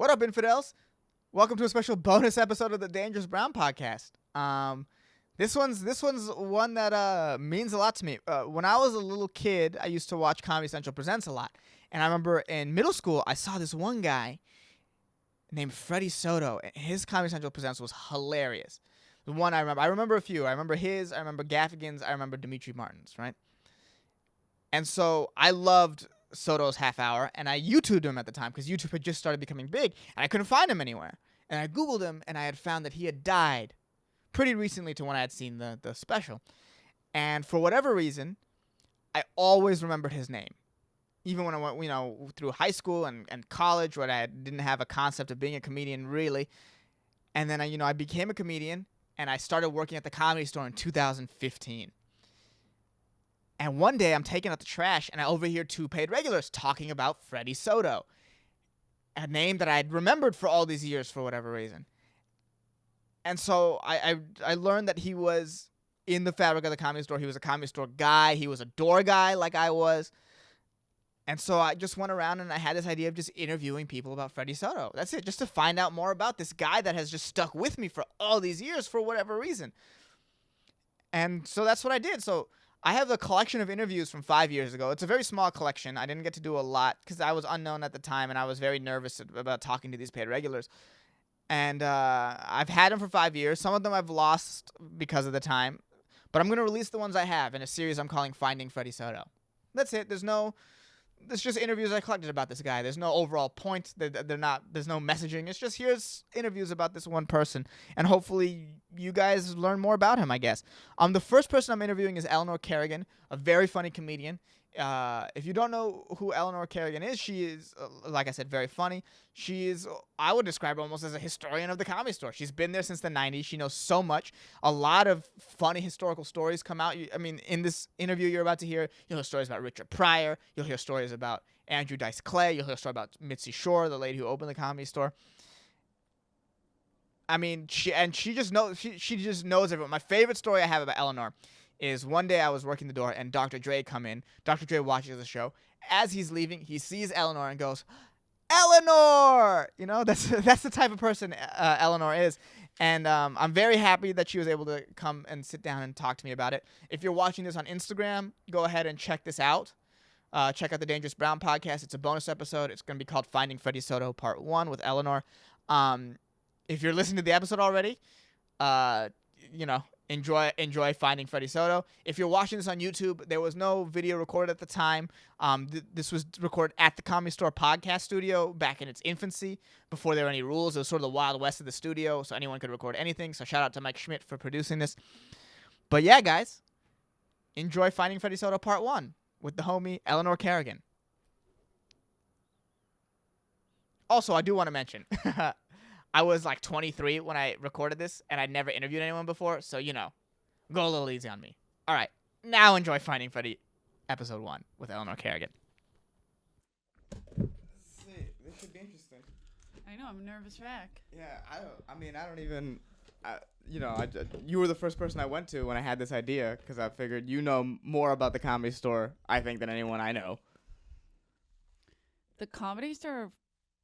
What up, infidels? Welcome to a special bonus episode of the Dangerous Brown podcast. This one's one that means a lot to me. When I was a little kid, I used to watch Comedy Central Presents a lot, and I remember in middle school I saw this one guy named Freddy Soto. His Comedy Central Presents was hilarious. The one I remember a few. I remember his. I remember Gaffigan's. I remember Dimitri Martin's. Right, and so I loved Soto's half hour, and I YouTubed him at the time because YouTube had just started becoming big, and I couldn't find him anywhere. And I Googled him, and I had found that he had died pretty recently to when I had seen the special. And for whatever reason, I always remembered his name. Even when I went, through high school and college, where I didn't have a concept of being a comedian, really. And then, I became a comedian, and I started working at the Comedy Store in 2015. And one day I'm taking out the trash and I overhear two paid regulars talking about Freddy Soto, a name that I had remembered for all these years for whatever reason. And so I learned that he was in the fabric of the Comedy Store. He was a Comedy Store guy. He was a door guy like I was. And so I just went around and I had this idea of just interviewing people about Freddy Soto. That's it, just to find out more about this guy that has just stuck with me for all these years for whatever reason. And so that's what I did. So I have a collection of interviews from 5 years ago. It's a very small collection. I didn't get to do a lot because I was unknown at the time and I was very nervous about talking to these paid regulars. And I've had them for 5 years. Some of them I've lost because of the time. But I'm going to release the ones I have in a series I'm calling Finding Freddy Soto. That's it. There's just interviews I collected about this guy. There's no overall point. There's no messaging. It's just here's interviews about this one person. And hopefully you guys learn more about him, I guess. The first person I'm interviewing is Eleanor Kerrigan, a very funny comedian. If you don't know who Eleanor Kerrigan is, she is, like I said, very funny. She is, I would describe her almost as a historian of the Comedy Store. She's been there since the 90s. She knows so much. A lot of funny historical stories come out. In this interview you're about to hear, you'll hear stories about Richard Pryor. You'll hear stories about Andrew Dice Clay. You'll hear a story about Mitzi Shore, the lady who opened the Comedy Store. She just knows everyone. My favorite story I have about Eleanor is one day I was working the door and Dr. Dre come in. Dr. Dre watches the show. As he's leaving, he sees Eleanor and goes, "Eleanor!" That's the type of person Eleanor is. And I'm very happy that she was able to come and sit down and talk to me about it. If you're watching this on Instagram, go ahead and check this out. Check out the Dangerous Brown podcast. It's a bonus episode. It's going to be called Finding Freddy Soto Part 1 with Eleanor. If you're listening to the episode already, enjoy Finding Freddy Soto. If you're watching this on YouTube, there was no video recorded at the time. This was recorded at the Comedy Store podcast studio back in its infancy, before there were any rules. It was sort of the Wild West of the studio, so anyone could record anything. So shout out to Mike Schmidt for producing this. But yeah, guys, enjoy Finding Freddy Soto Part 1 with the homie Eleanor Kerrigan. Also, I do want to mention, I was like 23 when I recorded this, and I'd never interviewed anyone before, so, go a little easy on me. All right, now enjoy Finding Freddy, Episode 1 with Eleanor Kerrigan. This should be interesting. I know, I'm a nervous wreck. Yeah, you were the first person I went to when I had this idea, because I figured you know more about the Comedy Store, I think, than anyone I know. The Comedy Store?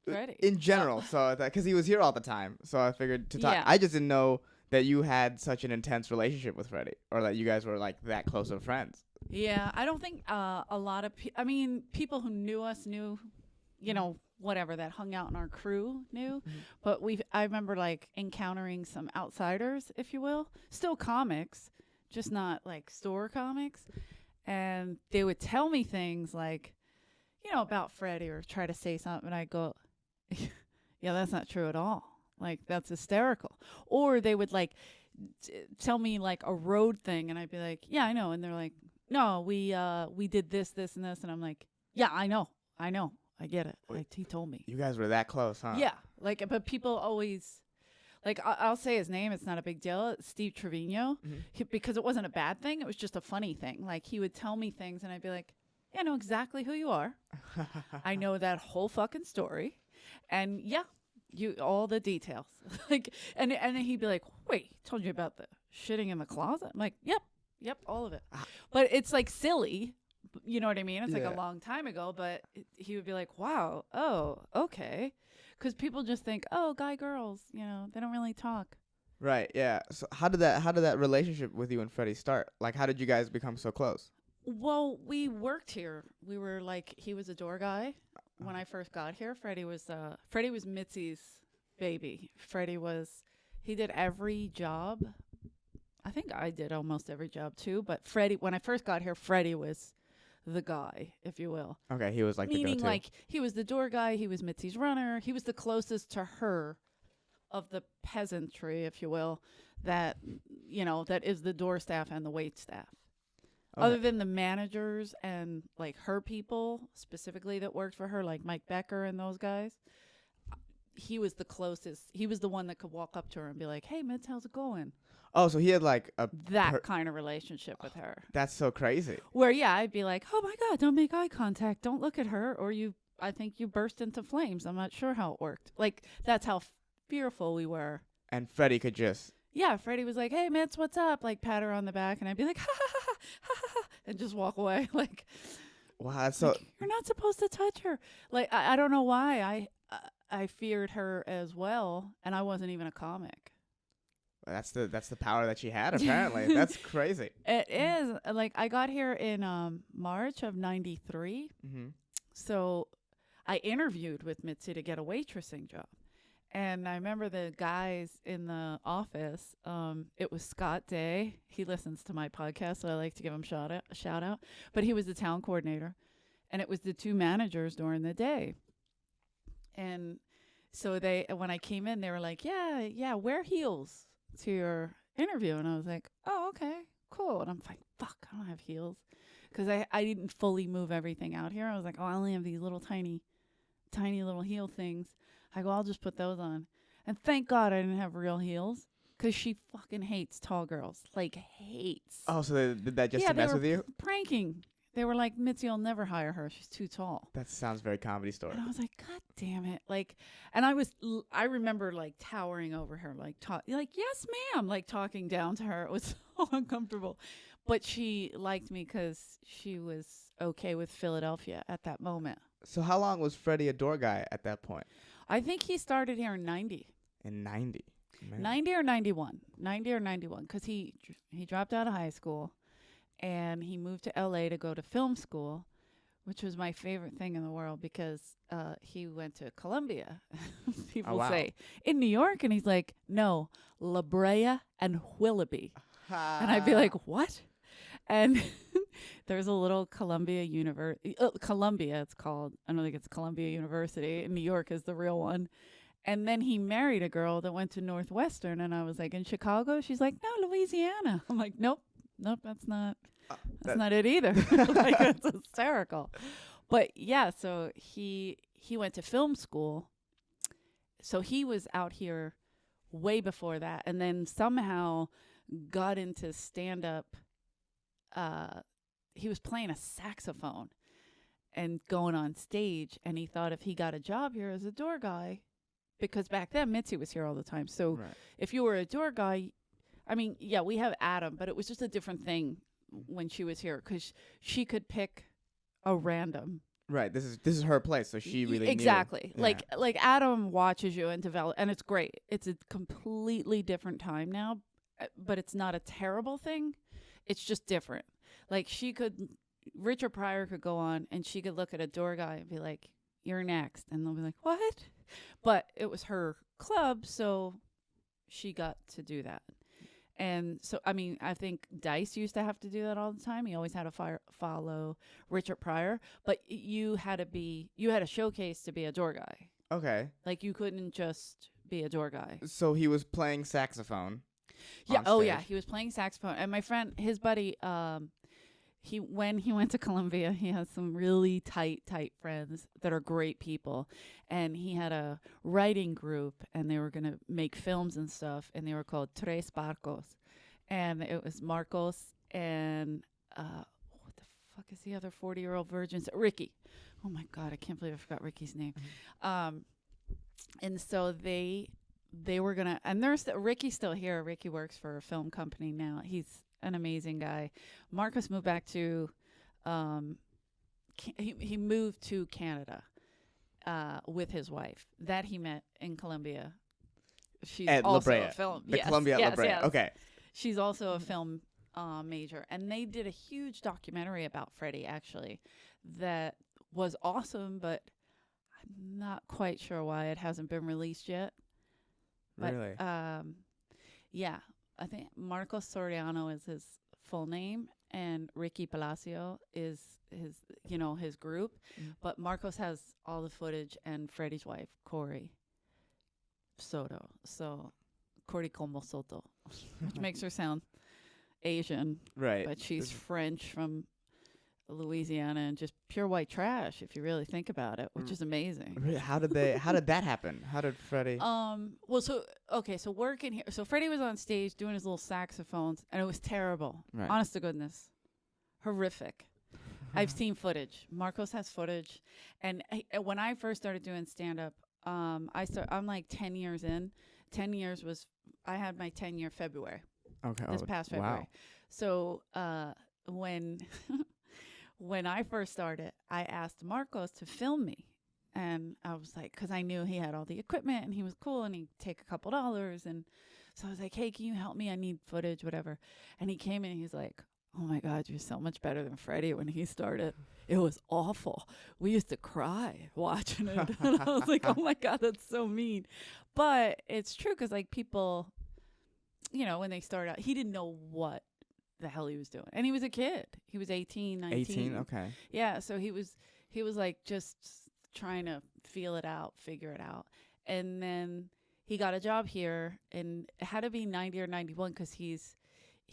Freddy. In general, so because he was here all the time, so I figured to talk. Yeah. I just didn't know that you had such an intense relationship with Freddy, or that you guys were like that close of friends. Yeah, I don't think a lot of people who knew us knew, whatever, that hung out in our crew knew. Mm-hmm. But I remember like encountering some outsiders, if you will, still comics, just not like store comics, and they would tell me things like, about Freddy, or try to say something, and I go, yeah, that's not true at all. Like, that's hysterical. Or they would like tell me like a road thing, and I'd be like, yeah, I know. And they're like, no, we did this, and this. And I'm like, yeah, I know. I get it. Like, he told me. You guys were that close, huh? Yeah. Like, but people always, like, I'll say his name. It's not a big deal. It's Steve Trevino. Mm-hmm. Because it wasn't a bad thing. It was just a funny thing. Like, he would tell me things, and I'd be like, yeah, I know exactly who you are. I know that whole fucking story. And yeah, all the details. Like, and then he'd be like, wait, told you about the shitting in the closet? I'm like, yep, all of it. But it's like silly, You know what I mean? It's like Yeah. a long time ago, but he would be like, wow, oh, okay. Because people just think, oh, guy, girls, they don't really talk. Right. Yeah. So how did that relationship with you and Freddie start? Like, how did you guys become so close? Well, we worked here. We were like, he was a door guy when I first got here. Freddie was Mitzi's baby. He did every job. I think I did almost every job too. But when I first got here, Freddie was the guy, if you will. Okay, he was like Meaning, the go-to. like, he was the door guy. He was Mitzi's runner. He was the closest to her of the peasantry, if you will, that is the door staff and the wait staff. Okay. Other than the managers and like her people specifically that worked for her, like Mike Becker and those guys, he was the closest. He was the one that could walk up to her and be like, "Hey, Mitz, how's it going?" Oh, so he had like that kind of relationship with her. That's so crazy. Where I'd be like, "Oh my God, don't make eye contact, don't look at her," or I think you burst into flames. I'm not sure how it worked. Like, that's how fearful we were. And Freddie could just. Yeah, Freddie was like, "Hey, Mitz, what's up?" Like, pat her on the back, and I'd be like, "Ha ha ha ha ha," and just walk away. Like, wow, that's so. Like, you're not supposed to touch her. Like, I don't know why I feared her as well, and I wasn't even a comic. That's the power that she had. Apparently, that's crazy. It is. Like, I got here in March of '93, so I interviewed with Mitzi to get a waitressing job. And I remember the guys in the office, it was Scott Day. He listens to my podcast, so I like to give him a shout out. But he was the town coordinator, and it was the two managers during the day. And so when I came in, they were like, yeah, wear heels to your interview. And I was like, oh, okay, cool. And I'm like, fuck, I don't have heels. Because I didn't fully move everything out here. I was like, oh, I only have these little tiny little heel things. I go, I'll just put those on. And thank God I didn't have real heels, because she fucking hates tall girls. Like, hates. Oh, so they did that just to mess with you? Pranking. They were like, Mitzi will never hire her. She's too tall. That sounds very Comedy Store. And I was like, God damn it. Like, and I remember like towering over her, like, yes, ma'am, like talking down to her. It was so uncomfortable. But she liked me because she was okay with Philadelphia at that moment. So how long was Freddie a door guy at that point? I think he started here in 90. In 90? Man. 90 or 91. 90 or 91. Because he dropped out of high school, and he moved to L.A. to go to film school, which was my favorite thing in the world, because he went to Columbia, people say, in New York. And he's like, no, La Brea and Willoughby. And I'd be like, what? And there's a little Columbia Columbia, it's called. I don't think it's Columbia University. In New York is the real one. And then he married a girl that went to Northwestern. And I was like, in Chicago? She's like, no, Louisiana. I'm like, nope, that's not it either. Like, it's hysterical. But yeah, so he went to film school. So he was out here way before that. And then somehow got into stand-up. He was playing a saxophone and going on stage, and he thought if he got a job here as a door guy, because back then Mitzi was here all the time. So if you were a door guy, I mean, yeah, we have Adam, but it was just a different thing when she was here, because she could pick a random. Right. This is her place, so she really exactly knew. Like Adam watches you and develop, and it's great. It's a completely different time now, but it's not a terrible thing. It's just different. Like, Richard Pryor could go on and she could look at a door guy and be like, you're next. And they'll be like, what? But it was her club, so she got to do that. And so, I mean, I think Dice used to have to do that all the time. He always had to follow Richard Pryor. But you had a showcase to be a door guy. Okay. Like, you couldn't just be a door guy. So he was playing saxophone. Yeah. Oh, yeah. He was playing saxophone. And my friend, his buddy, when he went to Columbia, he has some really tight friends that are great people. And he had a writing group, and they were going to make films and stuff. And they were called Tres Barcos. And it was Marcos and what the fuck is the other 40-year-old virgin? Ricky. Oh, my God. I can't believe I forgot Ricky's name. And so they were going to, and Ricky's still here. Ricky works for a film company now. He's an amazing guy. Marcus moved back to he moved to Canada with his wife that he met in Colombia. She's At La also Brea. a film. The yes, Columbia at yes, La Brea. yes. Okay. She's also a film major, and they did a huge documentary about Freddy. Actually, that was awesome, but I'm not quite sure why it hasn't been released yet. But, Really? yeah, I think Marcos Soriano is his full name, and Ricky Palacio is his group. Mm. But Marcos has all the footage, and Freddy's wife, Corey Soto. So, Corey como Soto, which makes her sound Asian, Right. but she's French from Louisiana and just pure white trash if you really think about it, which is amazing. How did that happen? How did Freddy? Well, so working here, so Freddy was on stage doing his little saxophones, and it was terrible. Right. Honest to goodness, horrific. I've seen footage. Marcos has footage, and when I first started doing stand up, I'm like 10 years in. 10 years was I had my 10-year February. Okay. This past February. Wow. So when when I first started, I asked Marcos to film me. And I was like, because I knew he had all the equipment and he was cool and he'd take a couple dollars. And so I was like, hey, can you help me? I need footage, whatever. And he came in and he's like, oh my God, you're so much better than Freddy when he started. It was awful. We used to cry watching it. And I was like, oh my God, that's so mean. But it's true because like people, when they start out, he didn't know what the hell he was doing. And he was a kid. He was 18, 19. 18, okay. Yeah, so he was like just trying to feel it out, figure it out. And then he got a job here, and it had to be 90 or 91 because he's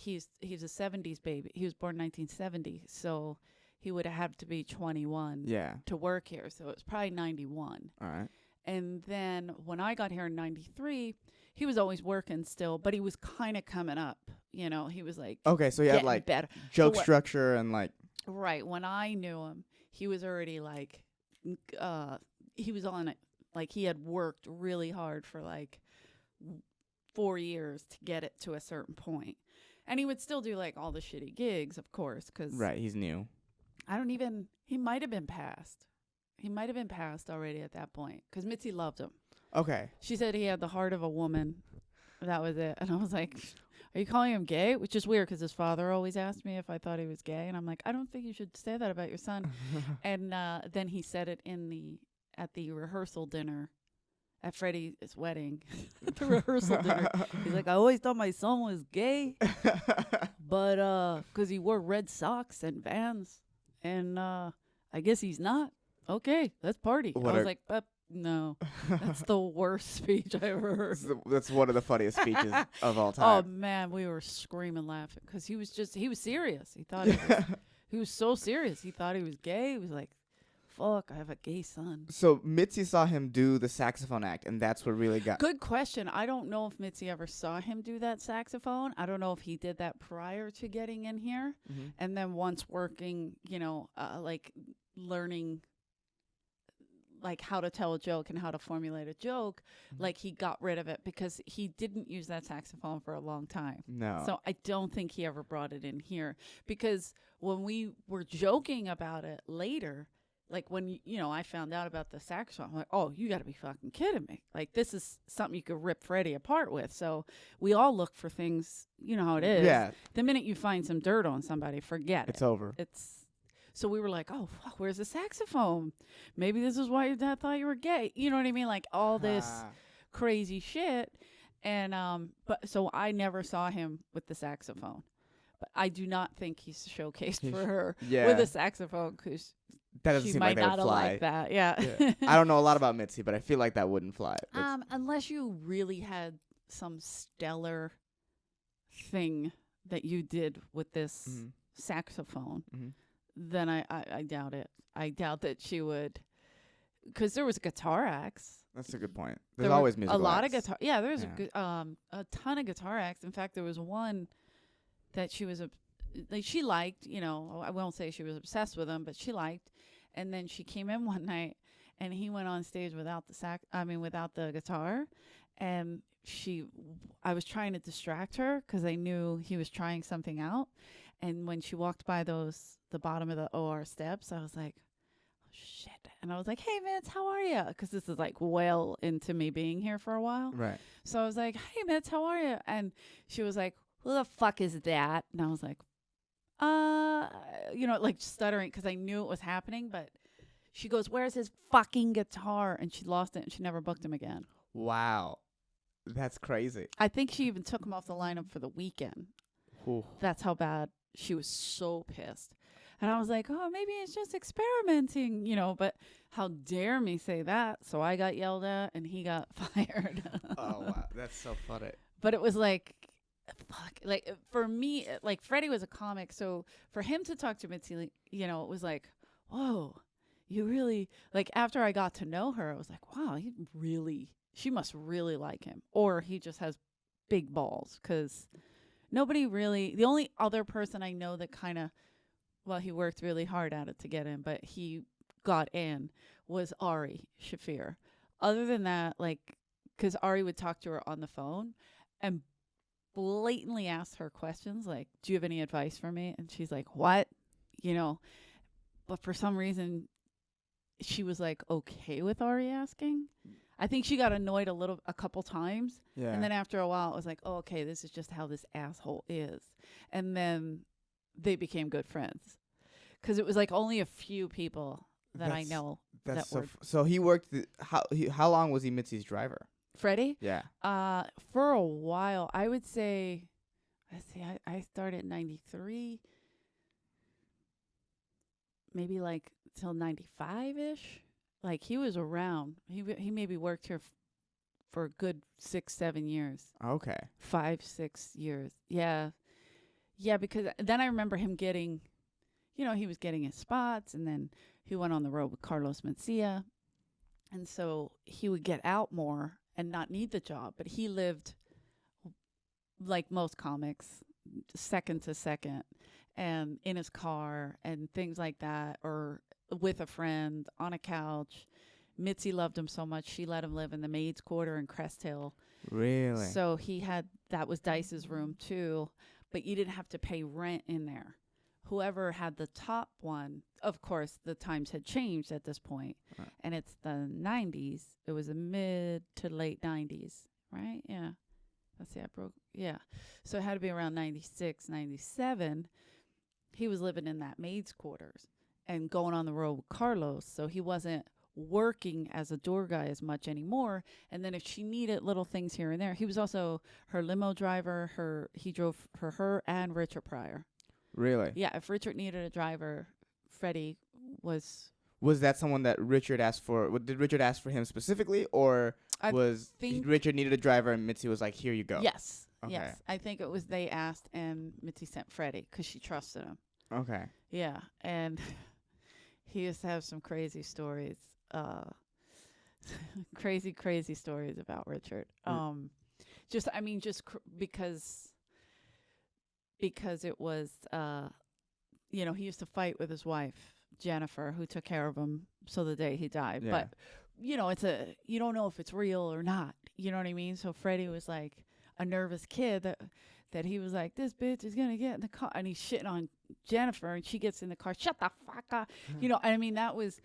a 70s baby. He was born 1970, so he would have had to be 21 to work here. So it was probably 91. All right. And then when I got here in 93, he was always working still, but he was kind of coming up. He was like, okay, so he had like better joke structure and like. Right. When I knew him, he was already like, he was on it. Like he had worked really hard for like 4 years to get it to a certain point. And he would still do like all the shitty gigs, of course, because. Right. He's new. He might have been passed. He might have been passed already at that point because Mitzi loved him. Okay. She said he had the heart of a woman. That was it. And I was like, are you calling him gay? Which is weird because his father always asked me if I thought he was gay. And I'm like, I don't think you should say that about your son. And then he said it at the rehearsal dinner at Freddy's wedding. The rehearsal dinner. He's like, I always thought my son was gay. But because he wore red socks and Vans. And I guess he's not. Okay, let's party. I was like, no, that's the worst speech I ever heard. That's one of the funniest speeches of all Oh time. man, we were screaming, laughing because he was serious. He thought he was so serious. He thought he was gay. He was like, fuck, I have a gay son. So Mitzi saw him do the saxophone act, and that's what really got. Good question. I don't know if Mitzi ever saw him do that saxophone. I don't know if he did that prior to getting in here, and then once working, like learning. Like how to tell a joke and how to formulate a joke, like he got rid of it because he didn't use that saxophone for a long time. No. So I don't think he ever brought it in here because when we were joking about it later, like when, I found out about the saxophone, I'm like, oh, you got to be fucking kidding me. Like this is something you could rip Freddy apart with. So we all look for things, you know how it is. Yeah. The minute you find some dirt on somebody, forget It's it. over. So we were like, oh, fuck, where's the saxophone? Maybe this is why your dad thought you were gay. You know what I mean? Like all this crazy shit. And but so I never saw him with the saxophone. But I do not think he's showcased for her with a saxophone because she might like not would fly. have liked that. Yeah. I don't know a lot about Mitzi, but I feel like that wouldn't fly. Unless you really had some stellar thing that you did with this saxophone. Then I doubt it. I doubt that she would, because there was guitar acts. That's a good point. There's always musical a lot acts. of guitar. Yeah, there's a ton of guitar acts. In fact, there was one that she was she liked. I won't say she was obsessed with him, but she liked. And then she came in one night, and he went on stage without the guitar, and I was trying to distract her because I knew he was trying something out. And when she walked by the bottom of the OR steps, I was like, oh, shit. And I was like, hey, Mitz, how are you? Because this is like well into me being here for a while. Right. So I was like, hey, Mitz, how are you? And she was like, who the fuck is that? And I was like, like stuttering because I knew it was happening. But she goes, where's his fucking guitar? And she lost it and she never booked him again. Wow. That's crazy. I think she even took him off the lineup for the weekend. Ooh. That's how bad she was. So pissed. And I was like, oh, maybe it's just experimenting, but how dare me say that? So I got yelled at and he got fired. Oh, wow. That's so funny. But it was like, fuck. Like, for me, like, Freddie was a comic. So for him to talk to Mitzi, it was like, whoa, you really, like, after I got to know her, I was like, wow, she must really like him. Or he just has big balls. Because the only other person I know that kind of, he worked really hard at it to get in, but he got in, was Ari Shafir. Other than that, like, because Ari would talk to her on the phone and blatantly ask her questions like, do you have any advice for me? And she's like, what? But for some reason, she was like okay with Ari asking. I think she got annoyed a couple times. Yeah. And then after a while, it was like, oh, okay, this is just how this asshole is. And then they became good friends. Because it was like only a few people that I know that were. So he worked, how long was he Mitzi's driver? Freddie? Yeah. For a while, I would say, I started in 93. Maybe like till 95-ish. Like he was around. He maybe worked here for a good 6-7 years. Okay. 5-6 years. Yeah. Yeah, because then I remember him getting, he was getting his spots, and then he went on the road with Carlos Mencia. And so he would get out more and not need the job. But he lived like most comics, second to second, and in his car and things like that, or with a friend on a couch. Mitzi loved him so much, she let him live in the maid's quarter in Crest Hill. Really? So that was Dice's room too, but you didn't have to pay rent in there. Whoever had the top one, of course, the times had changed at this point, and it's the 90s. It was the mid to late 90s, right? Yeah. Let's see, yeah. So it had to be around 96, 97. He was living in that maid's quarters and going on the road with Carlos, so he wasn't working as a door guy as much anymore. And then if she needed little things here and there, he was also her limo driver. He drove for her and Richard Pryor. Really? Yeah, if Richard needed a driver, Freddie was. Was that someone that Richard asked for? Did Richard ask for him specifically, or Richard needed a driver and Mitzi was like, here you go? Yes. Okay. Yes. I think it was they asked and Mitzi sent Freddie because she trusted him. Okay. Yeah. And he used to have some crazy stories. Crazy stories about Richard. Because it was, he used to fight with his wife, Jennifer, who took care of him so the day he died. Yeah. But, you don't know if it's real or not. You know what I mean? So Freddie was like a nervous kid that he was like, this bitch is going to get in the car. And he's shitting on Jennifer, and she gets in the car, shut the fuck up. That was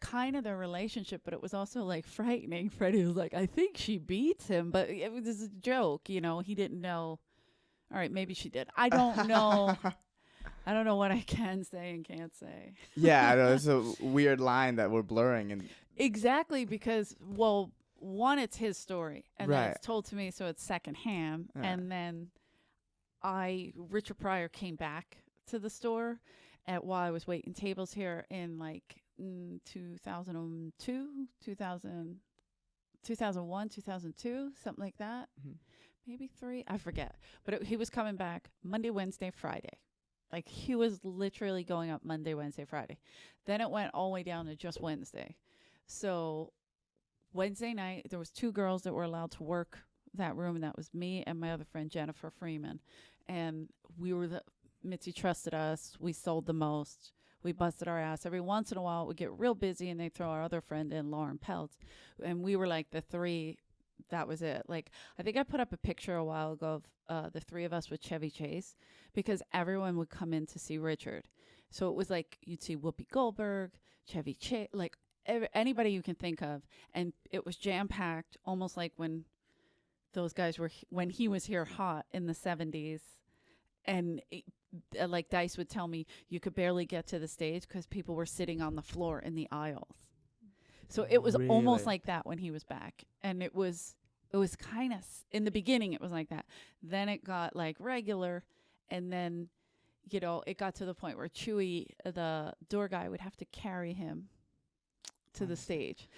kind of their relationship, but it was also like frightening. Freddie was like, I think she beats him, but it was a joke. He didn't know. All right, maybe she did. I don't know. I don't know what I can say and can't say. Yeah, I know. It's a weird line that we're blurring. And exactly, because, one, it's his story, and then it's told to me, so it's secondhand. Yeah. And then Richard Pryor came back to the store while I was waiting tables here in like 2002, 2001, 2002, something like that. Mm-hmm. Maybe 3, I forget. But he was coming back Monday, Wednesday, Friday. Like, he was literally going up Monday, Wednesday, Friday. Then it went all the way down to just Wednesday. So Wednesday night, there was 2 girls that were allowed to work that room, and that was me and my other friend, Jennifer Freeman. And Mitzi trusted us. We sold the most. We busted our ass. Every once in a while, it would get real busy, and they'd throw our other friend in, Lauren Peltz. And we were like the 3 that was it. Like, I think I put up a picture a while ago of the three of us with Chevy Chase, because everyone would come in to see Richard. So it was like you'd see Whoopi Goldberg, Chevy Chase, like anybody you can think of, and it was jam packed, almost like when those guys were when he was here hot in the 70s. And like Dice would tell me, you could barely get to the stage because people were sitting on the floor in the aisles. So it was almost like that when he was back. And it was kind of, in the beginning, it was like that. Then it got like regular. And then, you know, it got to the point where Chewy, the door guy, would have to carry him to the stage.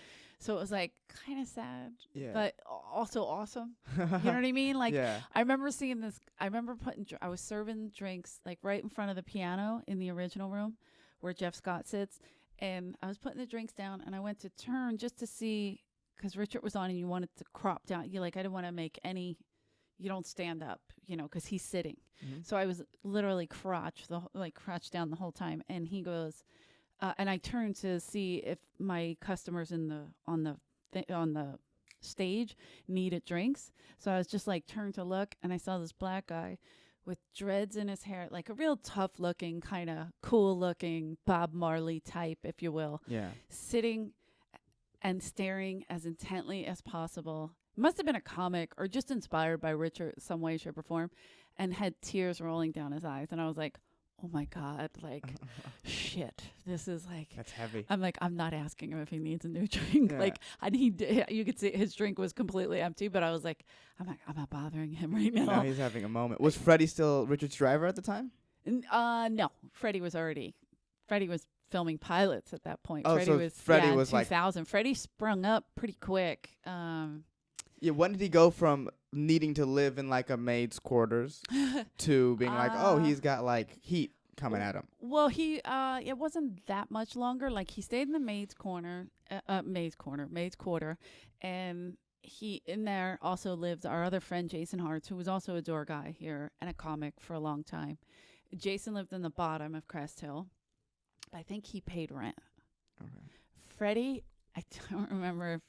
So it was like kind of sad, but also awesome. You know what I mean? Like, I remember seeing this. I remember I was serving drinks like right in front of the piano in the original room where Jeff Scott sits. And I was putting the drinks down, and I went to turn just to see, because Richard was on and you wanted to crop down. You like, I didn't want to make any, you don't stand up, you know, because he's sitting. Mm-hmm. So I was literally crouched down the whole time. And he goes, and I turned to see if my customers on the stage needed drinks. So I was just like turned to look, and I saw this black guy with dreads in his hair, like a real tough looking, kind of cool looking Bob Marley type, if you will. Yeah. Sitting and staring as intently as possible. Must have been a comic or just inspired by Richard some way, shape, or form, and had tears rolling down his eyes. And I was like, oh my God, like, shit, this is like, that's heavy. I'm like, I'm not asking him if he needs a new drink. Yeah. Like, you could see his drink was completely empty, but I was like, I'm not bothering him right now. No, he's having a moment. Was Freddy still Richard's driver at the time? No, Freddy was filming pilots at that point. Oh, Freddy was 2000. Freddy sprung up pretty quick. Yeah, when did he go from needing to live in like a maid's quarters to being like, oh, he's got like heat coming at him? Well, it wasn't that much longer. Like, he stayed in the maid's quarter, and he in there also lived our other friend Jason Hartz, who was also a door guy here and a comic for a long time. Jason lived in the bottom of Crest Hill. I think he paid rent. Okay. Freddie, I don't remember if.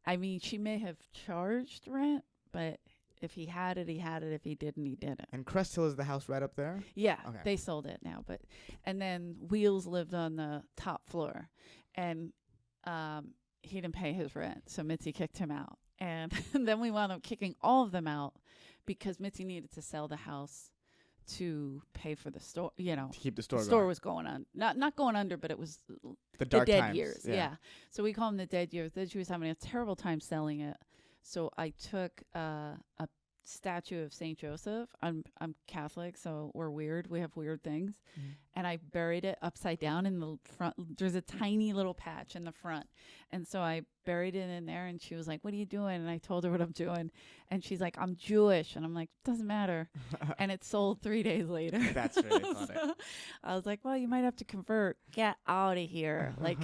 I mean, she may have charged rent, but if he had it, he had it. If he didn't, he didn't. And Crest Hill is the house right up there? Yeah, okay. They sold it now. And then Wheels lived on the top floor, and he didn't pay his rent, so Mitzi kicked him out. And then we wound up kicking all of them out because Mitzi needed to sell the house to pay for the store, you know. To keep the store going. The store was going on. Not going under, but it was the dark dead times. Years. Yeah. So we call them the dead years. Then she was having a terrible time selling it. So I took a statue of Saint Joseph. I'm Catholic, so we're weird. We have weird things. Mm-hmm. And I buried it upside down in the front. There's a tiny little patch in the front. And so I buried it in there, and she was like, what are you doing? And I told her what I'm doing. And she's like, I'm Jewish. And I'm like, doesn't matter. And it sold 3 days later. That's really funny. So I was like, well, you might have to convert. Get out of here. Like,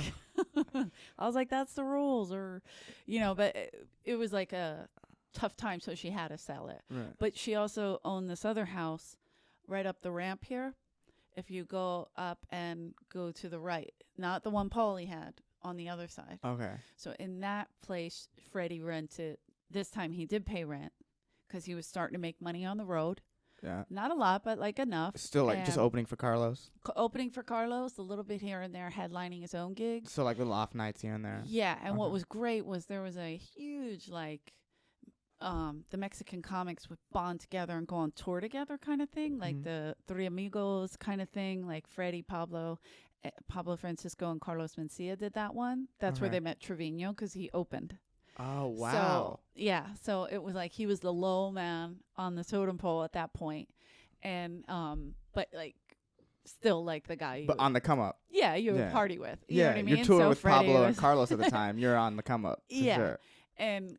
I was like, that's the rules. Or, you know, but it was like a tough time, so she had to sell it. Right. But she also owned this other house right up the ramp here. If you go up and go to the right, not the one Paulie had, on the other side. Okay. So in that place, Freddie rented. This time he did pay rent because he was starting to make money on the road. Yeah. Not a lot, but like enough. Still like just opening for Carlos? Opening for Carlos, a little bit here and there, headlining his own gigs. So like little off nights here and there. Yeah. And what was great was there was a huge like, the Mexican comics would bond together and go on tour together kind of thing. Like the Three Amigos kind of thing. Like Freddie, Pablo Francisco, and Carlos Mencia did that one. That's where they met Trevino because he opened. Oh, wow. So, yeah. So it was like he was the low man on the totem pole at that point. And, but like, still like the guy. But on the come up. Yeah, you would party with. You know what I mean? You're touring with Freddie Pablo and Carlos at the time. You're on the come up. Yeah. Sure. And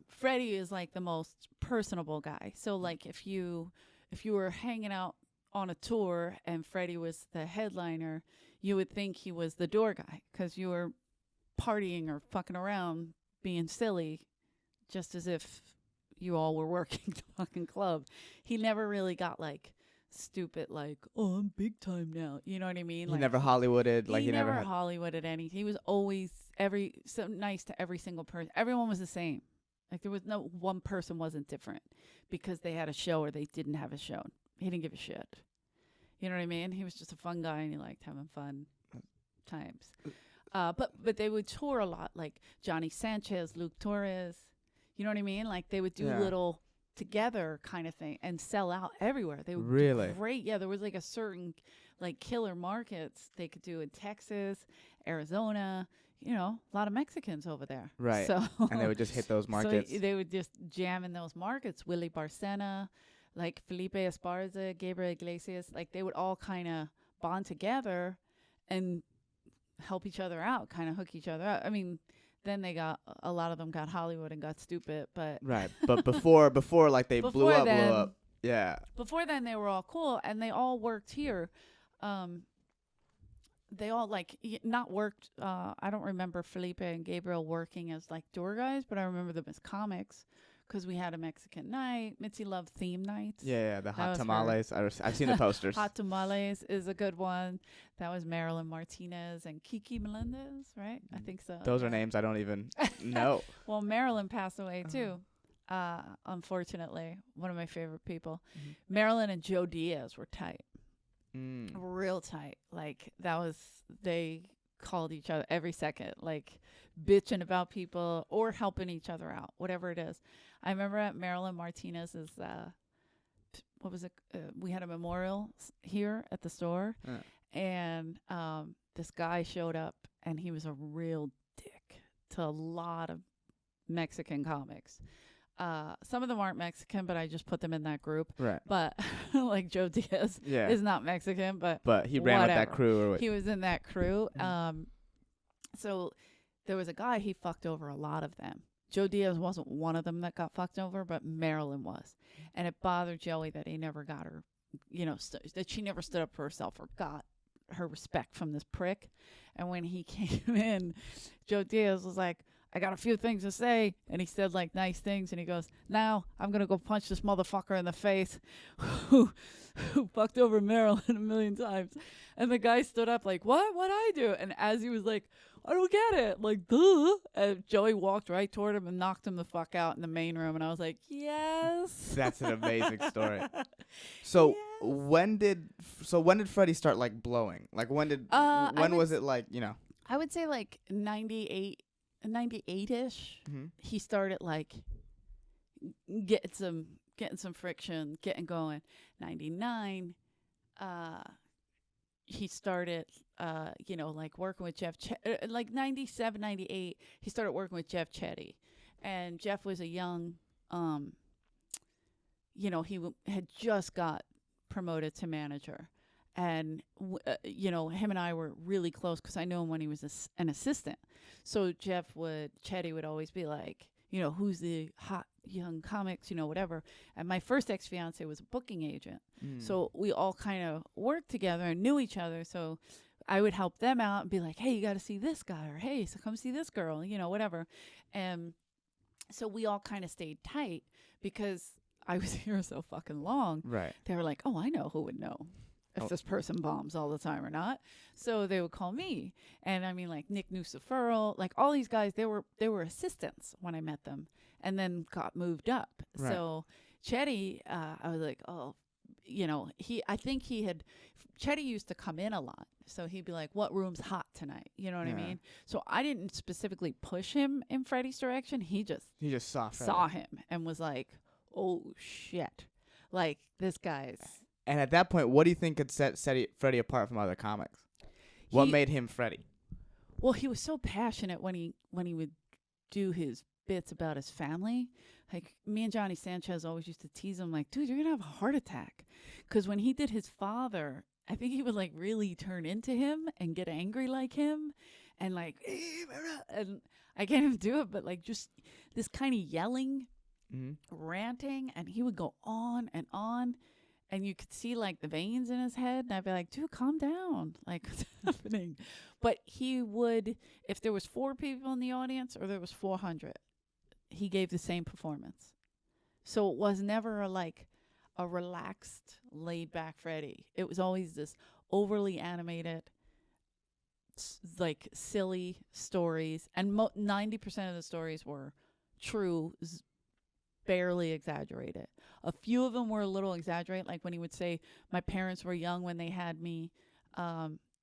Freddie is like the most personable guy. So like if you were hanging out on a tour and Freddie was the headliner, you would think he was the door guy because you were partying or fucking around being silly just as if you all were working the fucking club. He never really got like stupid like, oh, I'm big time now. You know what I mean? He never Hollywooded. Like he never Hollywooded anything. He was always so nice to every single person. Everyone was the same. Like there was no one person wasn't different because they had a show or they didn't have a show. He didn't give a shit. You know what I mean? He was just a fun guy and he liked having fun times. But they would tour a lot, like Johnny Sanchez, Luke Torres. You know what I mean? Like they would do little together kind of thing and sell out everywhere. They would do great. Yeah, there was like a certain like killer markets they could do in Texas, Arizona. You know, a lot of Mexicans over there. Right. So and they would just hit those markets. So they would just jam in those markets. Willie Barcena, like Felipe Esparza, Gabriel Iglesias, like they would all kind of bond together and help each other out, kind of hook each other out. I mean, then a lot of them got Hollywood and got stupid, but right. But before like they blew up. Yeah. Before then they were all cool and they all worked here. They all not worked. I don't remember Felipe and Gabriel working as like tour guys, but I remember them as comics because we had a Mexican night. Mitzi loved theme nights. Yeah, the hot tamales. I've seen the posters. Hot tamales is a good one. That was Marilyn Martinez and Kiki Melendez, right? I think so. Those are names I don't even know. Well, Marilyn passed away too. Unfortunately, one of my favorite people. Mm-hmm. Marilyn and Joe Diaz were tight. Real tight. Like they called each other every second, like bitching about people or helping each other out, whatever it is. I remember at Marilyn Martinez's, what was it? We had a memorial here at the store, and this guy showed up, and he was a real dick to a lot of Mexican comics. Some of them aren't Mexican, but I just put them in that group. Right. But like Joe Diaz is not Mexican, but he ran with that crew or what? He was in that crew. So there was a guy, he fucked over a lot of them. Joe Diaz wasn't one of them that got fucked over, but Marilyn was. And it bothered Joey that he never got her, that she never stood up for herself or got her respect from this prick. And when he came in, Joe Diaz was like, I got a few things to say. And he said like nice things. And he goes, now I'm going to go punch this motherfucker in the face who fucked over Marilyn a million times. And the guy stood up like, what'd I do? And as he was like, I don't get it. Like, duh. And Joey walked right toward him and knocked him the fuck out in the main room. And I was like, yes. That's an amazing story. So yes. when did Freddy start like blowing? Like when was it like, I would say like 98-ish. Mm-hmm. He started like getting some friction, getting going. 99, he started like working with Jeff like 97, 98, he started working with Jeff Chetty. And Jeff was a young he had just got promoted to manager. And, him and I were really close because I knew him when he was an assistant. So Chetty would always be like, who's the hot young comics, whatever. And my first ex-fiance was a booking agent. So we all kind of worked together and knew each other. So I would help them out and be like, hey, you got to see this guy, or hey, so come see this girl, whatever. And so we all kind of stayed tight because I was here so fucking long. Right. They were like, oh, I know who would know if this person bombs all the time or not. So they would call me. And I mean, like Nick Nuciferal, like all these guys, they were assistants when I met them and then got moved up. Right. So Chetty, I was like, oh, Chetty used to come in a lot. So he'd be like, what room's hot tonight? You know what I mean? So I didn't specifically push him in Freddy's direction. He just saw him and was like, oh shit. Like this guy's. And at that point, what do you think could set Freddy apart from other comics? What made him Freddy? Well, he was so passionate when he would do his bits about his family. Like me and Johnny Sanchez always used to tease him like, dude, you're going to have a heart attack. Because when he did his father, I think he would like really turn into him and get angry like him. And like, and I can't even do it, but like just this kind of yelling, ranting. And he would go on and on. And you could see like the veins in his head. And I'd be like, dude, calm down. Like, what's happening? But he would, if there was 4 people in the audience or there was 400, he gave the same performance. So it was never a relaxed, laid back Freddy. It was always this overly animated, like silly stories. And 90% of the stories were true, barely exaggerated. A few of them were a little exaggerated, like when he would say, my parents were young when they had me.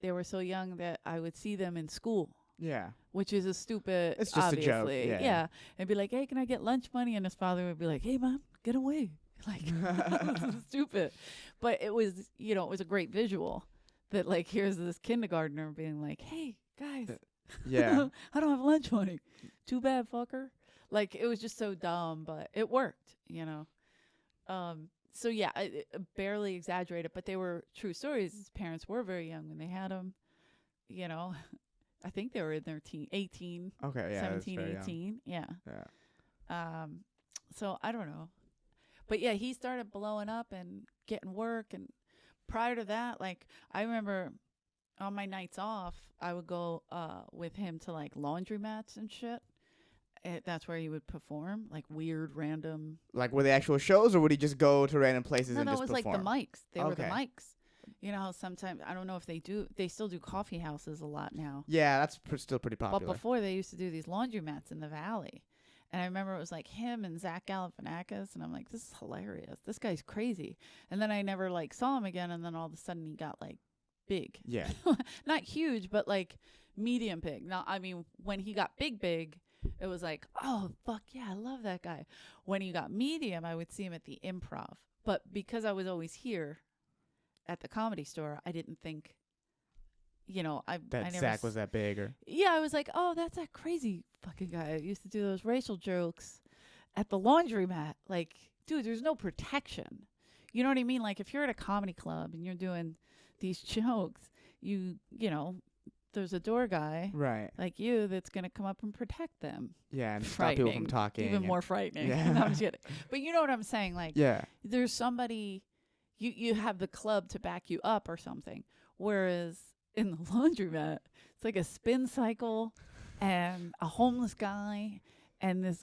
They were so young that I would see them in school. Yeah. Which is a stupid, It's just obviously. a joke. Yeah. And be like, hey, can I get lunch money? And his father would be like, hey, man, get away. Like, stupid. But it was, it was a great visual that, like, here's this kindergartner being like, hey, guys. Yeah. I don't have lunch money. Too bad, fucker. Like, it was just so dumb, but it worked, So, yeah, I barely exaggerated, but they were true stories. His parents were very young when they had him, I think they were in their 18. Okay, yeah. 17, 18. Young. Yeah. So, I don't know. But, yeah, he started blowing up and getting work. And prior to that, like, I remember on my nights off, I would go with him to, like, laundromats and shit. That's where he would perform, like, weird, random. Like, were they actual shows, or would he just go to random places and just perform? No, it was like the mics. They were the mics. You know how sometimes, I don't know if they still do coffee houses a lot now. Yeah, that's still pretty popular. But before, they used to do these laundromats in the valley. And I remember it was like him and Zach Galifianakis, and I'm like, this is hilarious. This guy's crazy. And then I never, like, saw him again, and then all of a sudden he got, like, big. Yeah. Not huge, but, like, medium big. Now, I mean, when he got big, it was like, oh, fuck yeah, I love that guy. When he got medium, I would see him at the Improv. But because I was always here at the Comedy Store, I didn't think, I never Zach was that big, or? Yeah, I was like, oh, that's that crazy fucking guy who used to do those racial jokes at the laundromat. Like, dude, there's no protection. You know what I mean? Like, if you're at a comedy club and you're doing these jokes, there's a door guy, right, like you, that's going to come up and protect them. Yeah, and stop people from talking. Even more frightening. Yeah. No, I'm just kidding. But you know what I'm saying? Like, yeah, there's somebody, you have the club to back you up or something. Whereas in the laundromat, it's like a spin cycle and a homeless guy. And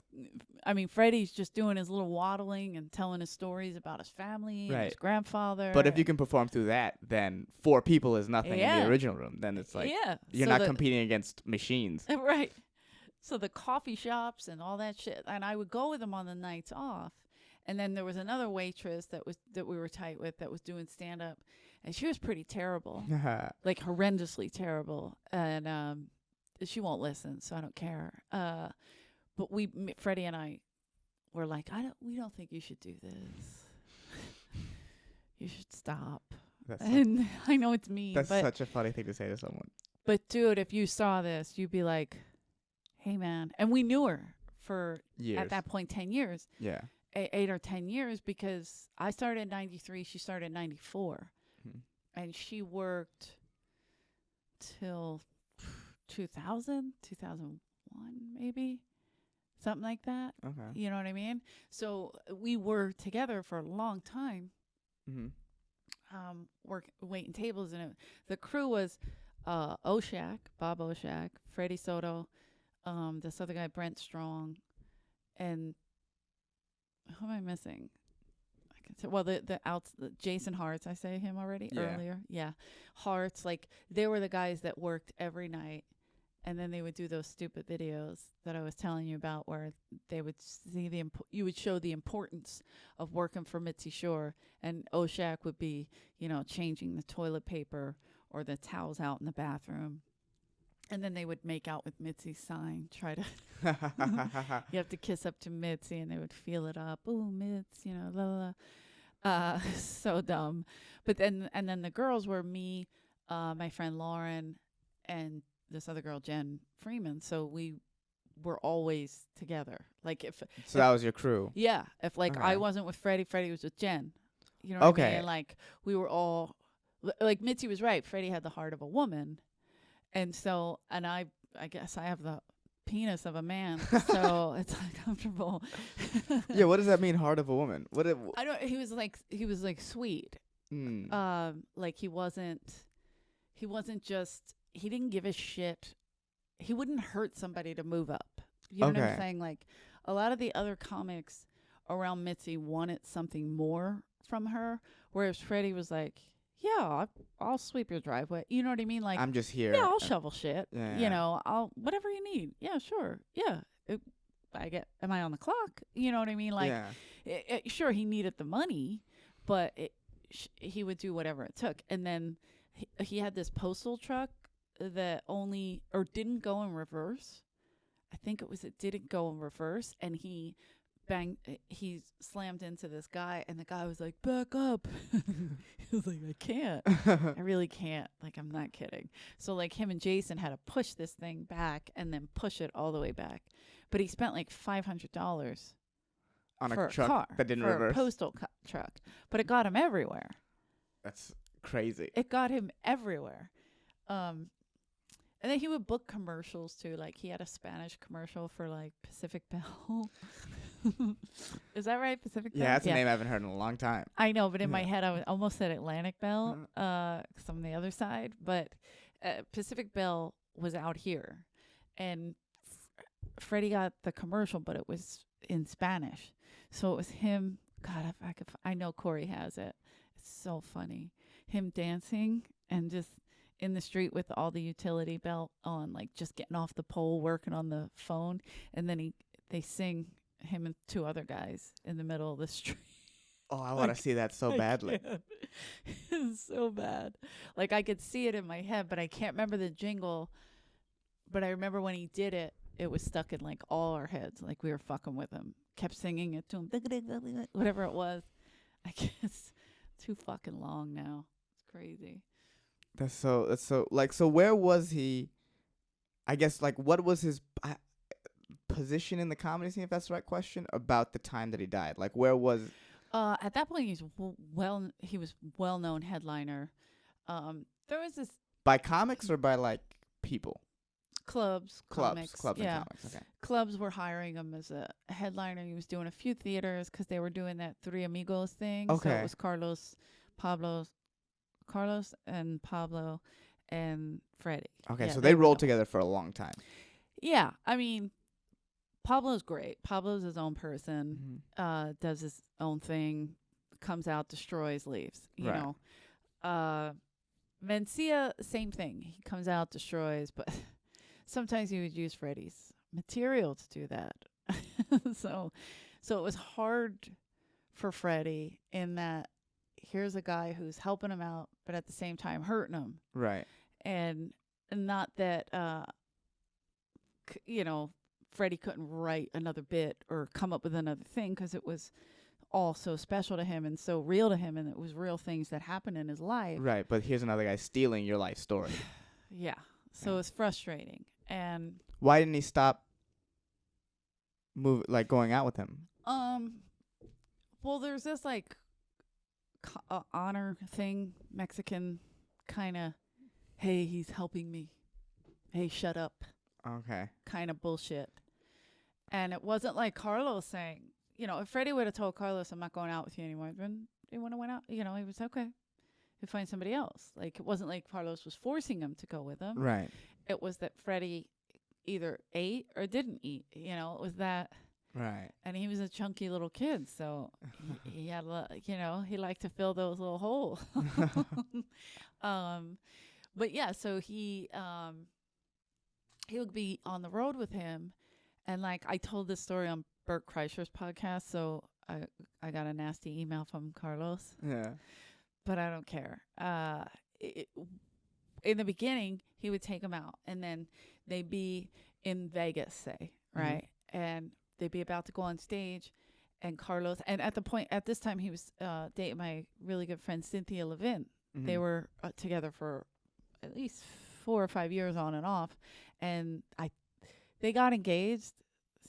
Freddy's just doing his little waddling and telling his stories about his family and his grandfather. But if you can perform through that, then 4 people is nothing in the original room. Then it's like, you're not competing against machines. Right. So the coffee shops and all that shit. And I would go with him on the nights off. And then there was another waitress that we were tight with that was doing stand-up. And she was pretty terrible. Like, horrendously terrible. And she won't listen, so I don't care. But Freddie and I were like, we don't think you should do this. You should stop. And I know it's mean. That's such a funny thing to say to someone. But dude, if you saw this, you'd be like, hey man. And we knew her for, years. At that point, 10 years. Yeah. 8 or 10 years, because I started in 93, she started in 94. And she worked till 2000, 2001 maybe. Something like that. Okay. You know what I mean? So we were together for a long time. Waiting tables. And the crew was Bob Oshak, Freddy Soto, this other guy, Brent Strong, and who am I missing? I can say, well, the Jason Hartz, I say him already earlier. Yeah. Hartz, like, they were the guys that worked every night. And then they would do those stupid videos that I was telling you about, where they would see you would show the importance of working for Mitzi Shore, and Oshak would be, changing the toilet paper or the towels out in the bathroom, and then they would make out with Mitzi's sign, try to. You have to kiss up to Mitzi, and they would feel it up. Ooh, Mitz, la la. So dumb. But then the girls were me, my friend Lauren, and this other girl, Jen Freeman. So we were always together. Like, if that was your crew. Yeah. If I wasn't with Freddie was with Jen. You know what I mean? And like, we were all, like, Mitzi was right. Freddie had the heart of a woman. And so, and I guess I have the penis of a man. So it's uncomfortable. Yeah. What does that mean? Heart of a woman? I don't, he was like sweet. Like, he wasn't just, he didn't give a shit. He wouldn't hurt somebody to move up. You know what I'm saying? Like, a lot of the other comics around Mitzi wanted something more from her, whereas Freddie was like, yeah, I'll sweep your driveway. You know what I mean? Like, I'm just here. Yeah, I'll shovel shit. Yeah. I'll, whatever you need. Yeah, sure. Yeah. am I on the clock? You know what I mean? Like, sure, he needed the money, but he would do whatever it took. And then he had this postal truck that didn't go in reverse. I think it didn't go in reverse, and he slammed into this guy, and the guy was like, back up. He was like, I can't. I really can't. Like, I'm not kidding. So like him and Jason had to push this thing back and then push it all the way back. But he spent like $500 on for a truck car, that didn't for reverse. a postal truck. But it got him everywhere. That's crazy. It got him everywhere. And then he would book commercials too. Like he had a Spanish commercial for like Pacific Bell. Is that right? Pacific Bell? Yeah, that's a name I haven't heard in a long time. I know, but in my head I almost said Atlantic Bell, 'cause I'm on the other side. But Pacific Bell was out here, and Freddie got the commercial, but it was in Spanish. So it was him. God, I know Corey has it. It's so funny. Him dancing and just in the street with all the utility belt on, like just getting off the pole, working on the phone, and then they sing, him and two other guys in the middle of the street. Oh, I want to see that so badly. It's so bad. Like I could see it in my head, but I can't remember the jingle. But I remember when he did it, it was stuck in like all our heads. Like we were fucking with him. Kept singing it to him. Whatever it was. I guess too fucking long now. It's crazy. That's so like, so where was he? I guess like what was his position in the comedy scene, if that's the right question, about the time that he died? Like where was at that point he was well-known headliner. There was this by comics or by like people? Clubs and comics. Okay. Clubs were hiring him as a headliner. He was doing a few theaters because they were doing that Three Amigos thing. Okay. So it was Carlos, and Pablo, and Freddy. Okay, Yeah, so they rolled together for a long time. Yeah, I mean, Pablo's great. Pablo's his own person. Does his own thing, comes out, destroys, leaves. You know. Mencia, same thing. He comes out, destroys, but sometimes he would use Freddy's material to do that. So it was hard for Freddy in that here's a guy who's helping him out, but at the same time hurting him. Right. And not that, Freddy couldn't write another bit or come up with another thing because it was all so special to him and so real to him, and it was real things that happened in his life. Right, but here's another guy stealing your life story. Yeah. So it's frustrating. And why didn't he stop going out with him? Well, there's this like honor thing, Mexican kind of, hey, he's helping me. Hey, shut up. Okay. Kind of bullshit. And it wasn't like Carlos saying, if Freddie would have told Carlos, I'm not going out with you anymore, then he wouldn't have went out. He was okay. He'd find somebody else. Like, it wasn't like Carlos was forcing him to go with him. Right. It was that Freddie either ate or didn't eat. It was that. Right. And he was a chunky little kid, so he had, he liked to fill those little holes. But yeah, so he would be on the road with him, and like I told this story on Bert Kreischer's podcast, so I got a nasty email from Carlos. Yeah. But I don't care. In the beginning, he would take him out, and then they'd be in Vegas, say, right? And they'd be about to go on stage, and Carlos, and at this time, he was dating my really good friend Cynthia Levin. They were together for at least 4 or 5 years on and off, and they got engaged.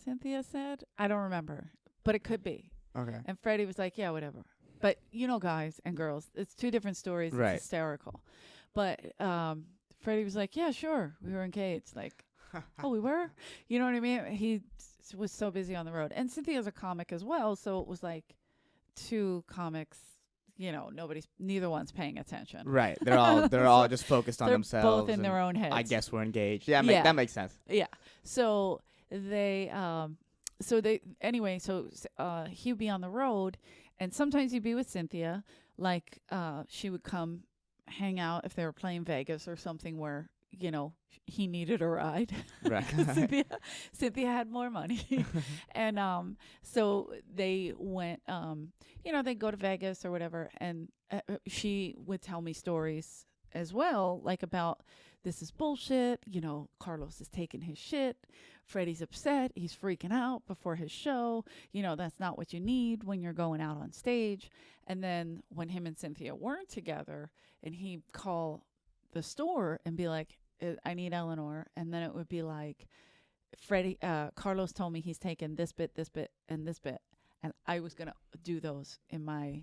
Cynthia said, I don't remember, but it could be. Okay. And Freddie was like, yeah, whatever. But guys and girls, it's two different stories. Right. It's hysterical. But Freddie was like, yeah, sure, we were engaged. Like, oh, we were? You know what I mean? He was so busy on the road. And Cynthia's a comic as well, so it was like two comics. Neither one's paying attention. Right. They're all just focused on themselves. Both in their own heads. I guess we're engaged. Yeah, that makes sense. Yeah. So they he'd be on the road, and sometimes he'd be with Cynthia. Like she would come hang out if they were playing Vegas or something where he needed a ride. Right. Cynthia had more money. And so they went, they go to Vegas or whatever. And she would tell me stories as well, like about this is bullshit. Carlos is taking his shit. Freddie's upset. He's freaking out before his show. That's not what you need when you're going out on stage. And then when him and Cynthia weren't together and he'd call the store and be like, I need Eleanor. And then it would be like, Carlos told me he's taken this bit, and this bit. And I was going to do those in my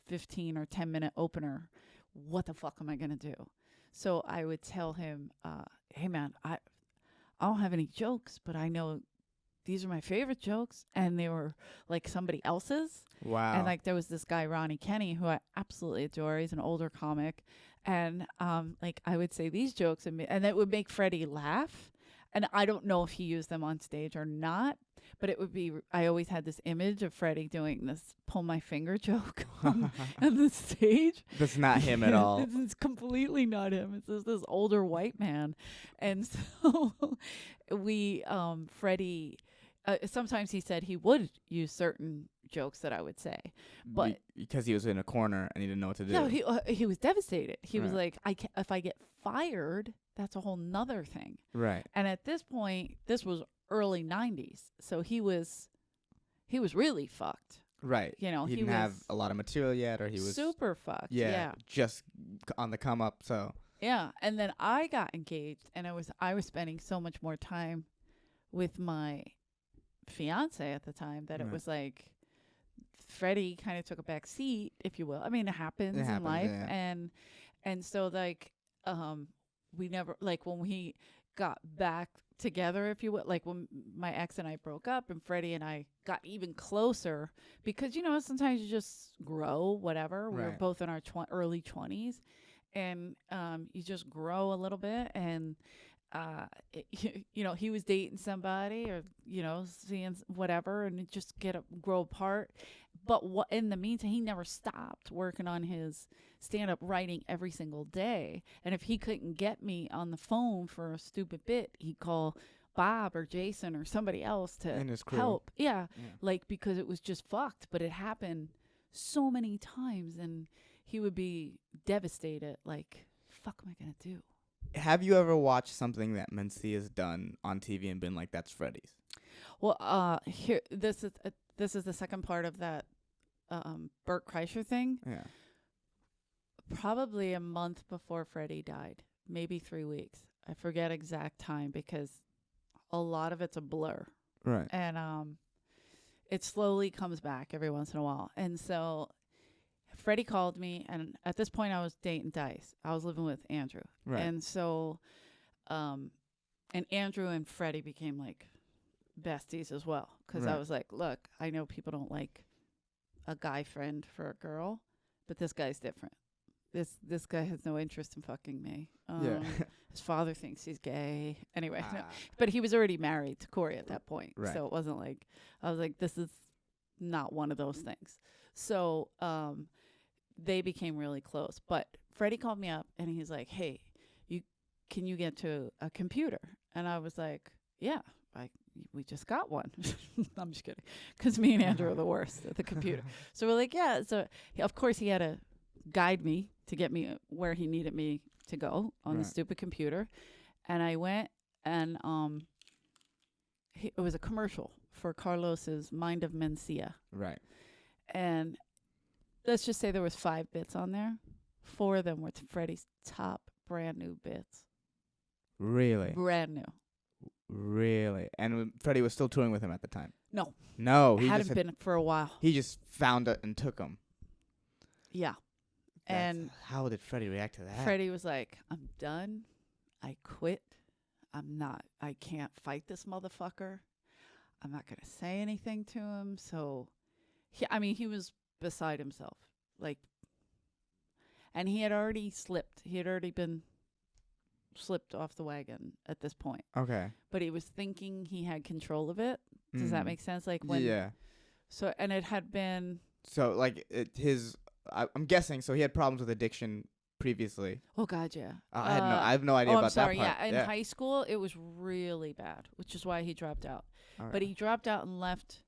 15 or 10 minute opener. What the fuck am I going to do? So I would tell him, hey man, I don't have any jokes, but I know these are my favorite jokes. And they were like somebody else's. Wow. And like there was this guy, Ronnie Kenny, who I absolutely adore. He's an older comic. And like I would say these jokes and it would make Freddie laugh. And I don't know if he used them on stage or not, but it would be, I always had this image of Freddie doing this pull my finger joke on the stage. That's not him at all. It's completely not him. It's just this older white man. And so Freddie, sometimes he said he would use certain jokes that I would say, but because he was in a corner and he didn't know what to do. No, he was devastated. He was like, if I get fired, that's a whole nother thing. Right. And at this point, this was early 90s, so he was really fucked. Right. He didn't have a lot of material yet, or he was super fucked. Yeah. Just on the come up. So. Yeah, and then I got engaged, and I was spending so much more time with my fiance at the time that it was like Freddie kind of took a back seat, if you will. I mean, it happens in life, yeah. and so like we never, like when we got back together, if you will, like when my ex and I broke up and Freddie and I got even closer, because sometimes you just grow, whatever. We were both in our early 20s, and you just grow a little bit, and he was dating somebody, or seeing whatever, and it just grow apart. But in the meantime, he never stopped working on his stand-up writing every single day. And if he couldn't get me on the phone for a stupid bit, he'd call Bob or Jason or somebody else to help. Yeah, like because it was just fucked. But it happened so many times, and he would be devastated. Like, fuck am I gonna do? Have you ever watched something that Mencia's done on TV and been like, that's Freddy's? Well, here this is the second part of that Bert Kreischer thing. Yeah. Probably a month before Freddie died, maybe 3 weeks. I forget exact time because a lot of it's a blur. Right. And it slowly comes back every once in a while. And so Freddie called me, and at this point I was dating Dice. I was living with Andrew. Right. And so and Andrew and Freddie became like besties as well, because I was like, look, I know people don't like a guy friend for a girl, but this guy's different. This guy has no interest in fucking me. His father thinks he's gay. Anyway, no, but he was already married to Corey at that point. Right. So it wasn't like, I was like, this is not one of those things. So they became really close. But Freddie called me up and he's like, hey, can you get to a computer? And I was like, yeah, we just got one. I'm just kidding. Because me and Andrew are the worst at the computer. So we're like, yeah. So of course he had to guide me to get me where he needed me to go on the stupid computer. And I went, and it was a commercial for Carlos's Mind of Mencia. Right. And let's just say there was 5 bits on there. 4 of them were Freddie's top brand new bits. Really? Brand new. Really? And Freddie was still touring with him at the time? No. He hadn't been for a while. He just found it and took them. Yeah. And how did Freddie react to that? Freddie was like, I'm done. I quit. I can't fight this motherfucker. I'm not going to say anything to him. So, he was beside himself. Like, and he had already slipped. He had already been slipped off the wagon at this point. Okay. But he was thinking he had control of it. Does that make sense? Like when. Yeah. So, and it had been. So, like, I'm guessing, so he had problems with addiction previously? Oh God, yeah. I have no idea Oh, about I'm sorry. that part. Yeah, in high school it was really bad, which is why he dropped out. All But right. he dropped out and left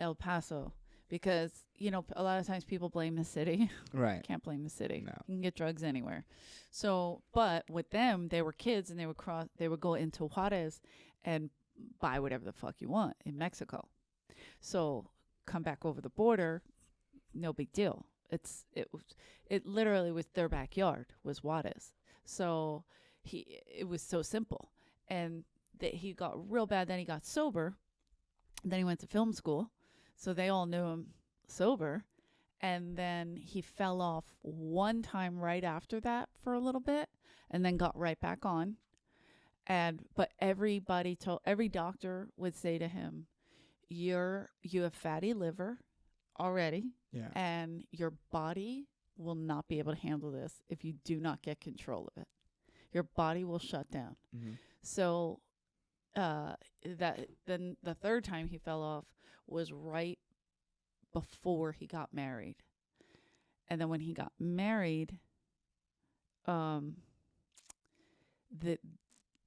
El Paso because a lot of times people blame the city. Right. Can't blame the city. No. You can get drugs anywhere. So, but with them, they were kids and they would go into Juarez and buy whatever the fuck you want in Mexico. So come back over the border, no big deal. It literally was their backyard was Juarez. So it was so simple. And that he got real bad, then he got sober. Then he went to film school. So they all knew him sober. And then he fell off one time right after that for a little bit and then got right back on. But every doctor would say to him, you have fatty liver already. Yeah. And your body will not be able to handle this if you do not get control of it. Your body will shut down. Mm-hmm. So then the third time he fell off was right before he got married. And then when he got married,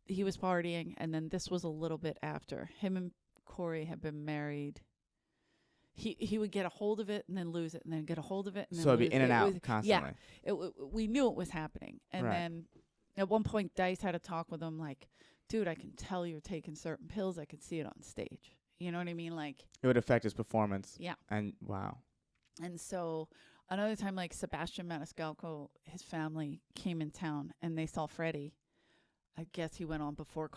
he was partying, and then this was a little bit after. Him and Corey had been married. He would get a hold of it and then lose it, and then get a hold of it and then So it'd lose be in it. and It out was- constantly. Yeah, we knew it was happening. And Right. then at one point, Dice had a talk with him like, dude, I can tell you're taking certain pills. I could see it on stage. You know what I mean? Like, It would affect his performance. yeah. And wow. And so another time, like Sebastian Maniscalco, his family came in town and they saw Freddy. I guess he went on before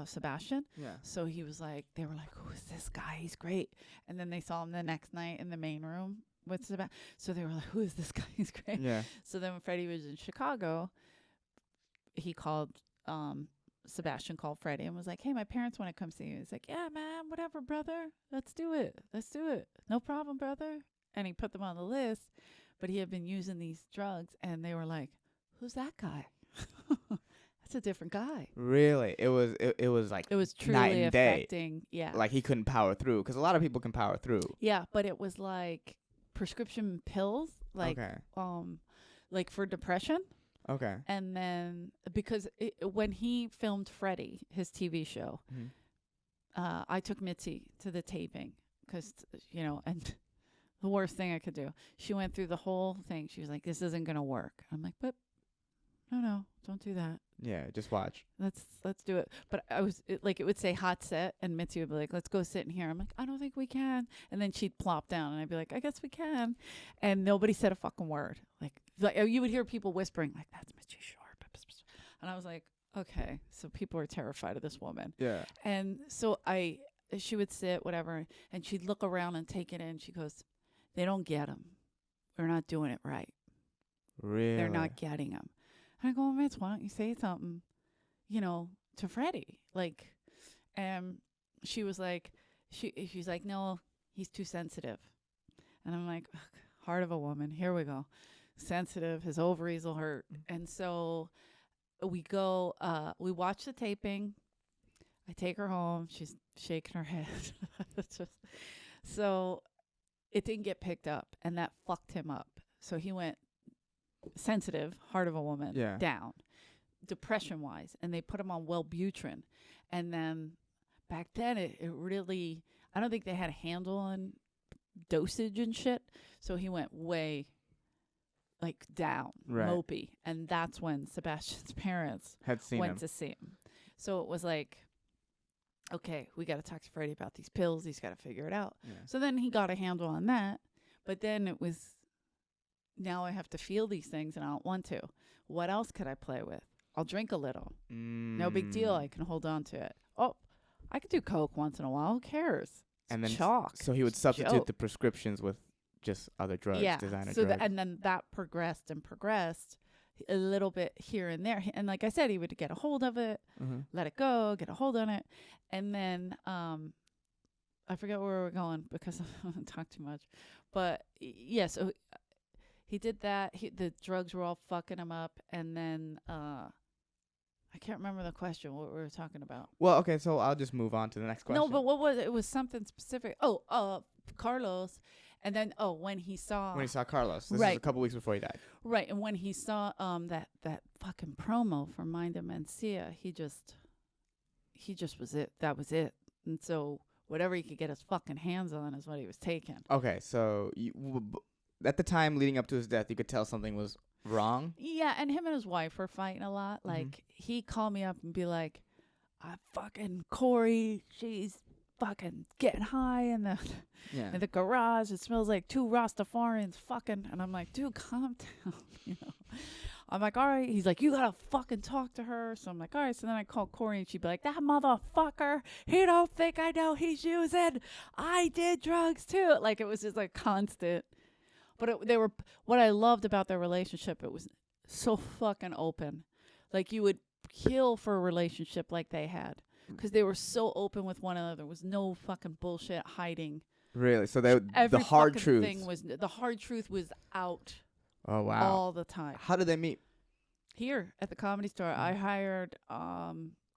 Sebastian. Yeah. So he was like, they were like, who is this guy? He's great. And then they saw him the next night in the main room with Sebastian. So they were like, who is this guy? He's great. Yeah. So then when Freddie was in Chicago, he called, Sebastian called Freddie and was like, hey, my parents want to come see you. He's like, yeah, man, whatever, brother. Let's do it. No problem, brother. And he put them on the list, but he had been using these drugs and they were like, who's that guy? That's a different guy. Really? It was like It was night truly and day. affecting. Yeah. Like he couldn't power through, because a lot of people can power through. Yeah, but it was like prescription pills, like Okay. like for depression. Okay. And then because when he filmed Freddy, his TV show, Mm-hmm. I took Mitzi to the taping because, and the worst thing I could do. She went through the whole thing. She was like, this isn't going to work. I'm like, but no, don't do that. Yeah, just watch. Let's do it. But it would say hot set and Mitzi would be like, let's go sit in here. I'm like, I don't think we can. And then she'd plop down and I'd be like, I guess we can. And nobody said a fucking word. Like you would hear people whispering like, that's Mitzi Shore. And I was like, okay. So people are terrified of this woman. Yeah. And so she would sit, whatever, and she'd look around and take it in. She goes, they don't get him. We're not doing it right. Really? They're not getting him. And I go, Mitz, why don't you say something, to Freddie? Like, and she was like, she's like, no, he's too sensitive. And I'm like, ugh, heart of a woman. Here we go. Sensitive. His ovaries will hurt. And so we go, we watch the taping. I take her home. She's shaking her head. So it didn't get picked up, and that fucked him up. So he went sensitive, heart of a woman, Yeah. down, depression-wise, and they put him on Wellbutrin. And then back then, it really, I don't think they had a handle on dosage and shit. So he went way, like, down, Right. mopey. And that's when Sebastian's parents Had seen went him. to see him. So it was like, okay, we got to talk to Freddie about these pills. He's got to figure it out. Yeah. So then he got a handle on that. But then it was, now I have to feel these things and I don't want to. What else could I play with? I'll drink a little. No big deal. I can hold on to it. Oh, I could do Coke once in a while. Who cares? It's And then chalk. So he would It's a substitute joke. the prescriptions with just other drugs, Yeah. designer So drugs. and then that progressed and progressed a little bit here and there. And like I said, he would get a hold of it, Mm-hmm. let it go, get a hold on it. And then I forget where we're going because I don't want to talk too much. But yeah, so he did that. The drugs were all fucking him up. And then I can't remember the question, what we were talking about. Well, okay, so I'll just move on to the next question. No, but what was it? It was something specific. Oh, Carlos. And then when he saw Carlos, this Right. was a couple weeks before he died. right, and when he saw that fucking promo for Mind of Mencia, he just was it. That was it. And so whatever he could get his fucking hands on is what he was taking. Okay, so at the time leading up to his death, you could tell something was wrong. Yeah, and him and his wife were fighting a lot. Like he called me up and be like, "I fucking Corey, she's fucking getting high in the in the garage. It smells like two Rastafarians fucking." And I'm like, "Dude, calm down." I'm like, "All right." He's like, "You gotta fucking talk to her." So I'm like, "All right." So then I call Corey and she'd be like, "That motherfucker, he don't think I know he's using. I did drugs too." Like it was just like constant. But they were, what I loved about their relationship, it was so fucking open. Like you would kill for a relationship like they had. Because they were so open with one another. There was no fucking bullshit hiding. Really? So Every the hard fucking truth. the hard truth was out. Oh wow! All the time. How did they meet? Here at the Comedy Store, I hired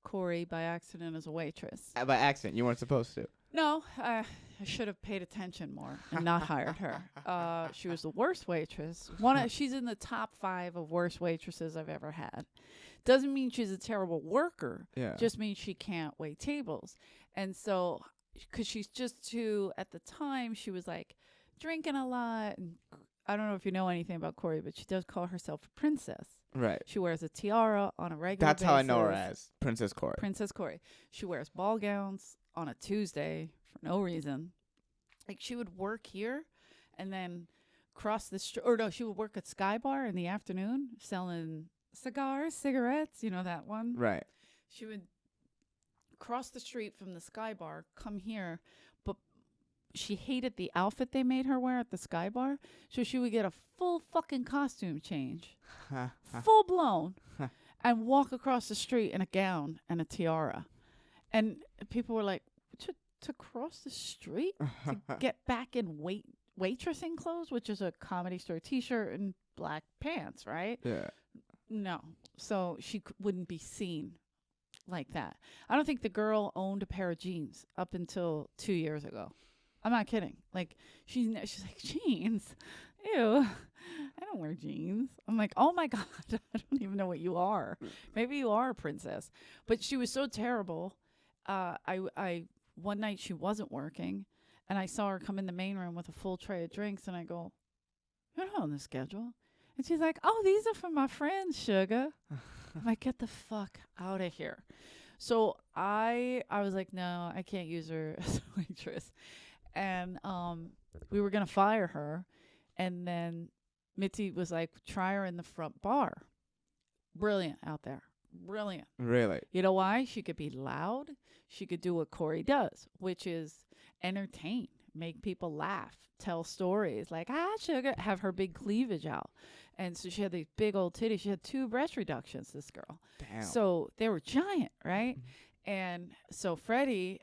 Corey by accident as a waitress. By accident, you weren't supposed to. No, I should have paid attention more and not hired her. She was the worst waitress. She's in the top 5 of worst waitresses I've ever had. Doesn't mean she's a terrible worker. Yeah. Just means she can't wait tables. And so, because she's just too, at the time, she was like drinking a lot. And I don't know if you know anything about Corey, but she does call herself a princess. Right. She wears a tiara on a regular basis. That's how I know her as Princess Corey. Princess Corey. She wears ball gowns on a Tuesday for no reason. Like she would work here and then cross the street. Or no, she would work at Sky Bar in the afternoon selling cigars, cigarettes, you know that one? Right. She would cross the street from the Sky Bar, come here, but she hated the outfit they made her wear at the Sky Bar, so she would get a full fucking costume change, full blown, and walk across the street in a gown and a tiara. And people were like, to cross the street? To get back in waitressing clothes, which is a Comedy Store t-shirt and black pants, right? Yeah. No. So she wouldn't be seen like that. I don't think the girl owned a pair of jeans up until 2 years ago. I'm not kidding. Like she's like, jeans? Ew. I don't wear jeans. I'm like, oh my God, I don't even know what you are. Maybe you are a princess. But she was so terrible. I one night she wasn't working and I saw her come in the main room with a full tray of drinks and I go, "You're not on the schedule." And she's like, "Oh, these are for my friends, sugar." I'm like, "Get the fuck out of here." So I was like, "No, I can't use her as a waitress." And we were going to fire her. And then Mitzi was like, "Try her in the front bar." Brilliant out there. Brilliant. Really? You know why? She could be loud. She could do what Corey does, which is entertain, make people laugh, tell stories like, sugar, have her big cleavage out. And so she had these big old titties. She had 2 breast reductions, this girl. Damn. So they were giant, right? And so Freddie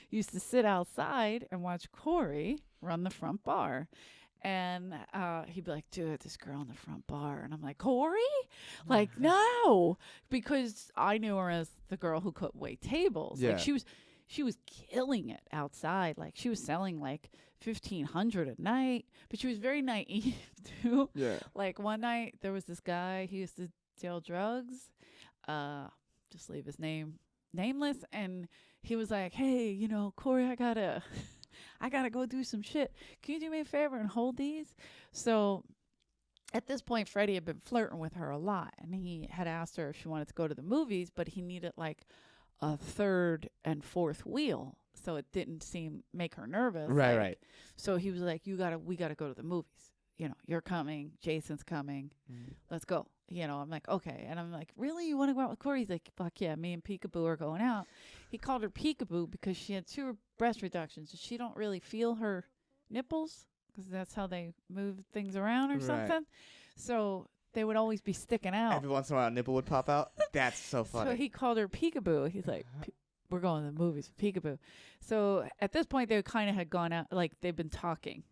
used to sit outside and watch Corey run the front bar. And he'd be like, "Dude, this girl in the front bar." And I'm like, "Corey?" Like, no. Because I knew her as the girl who could wait tables. Yeah. Like, she was killing it outside. Like, she was selling, like, $1,500 a night. But she was very naive, too. Yeah. Like, one night, there was this guy. He used to deal drugs. Just leave his name nameless. And he was like, "Hey, Corey, I gotta go do some shit. Can you do me a favor and hold these?" So at this point, Freddie had been flirting with her a lot. And he had asked her if she wanted to go to the movies, but he needed like a 3rd and 4th wheel. So it didn't make her nervous. Right, like, right. So he was like, we gotta go to the movies. You're coming. Jason's coming. Let's go. I'm like, okay. And I'm like, really? You want to go out with Corey? He's like, fuck yeah. Me and Peekaboo are going out. He called her Peekaboo because she had 2 breast reductions. She don't really feel her nipples because that's how they move things around or something. So they would always be sticking out. Every once in a while, a nipple would pop out. That's so funny. So he called her Peekaboo. He's like, "We're going to the movies with Peekaboo." So at this point, they kind of had gone out, like they've been talking,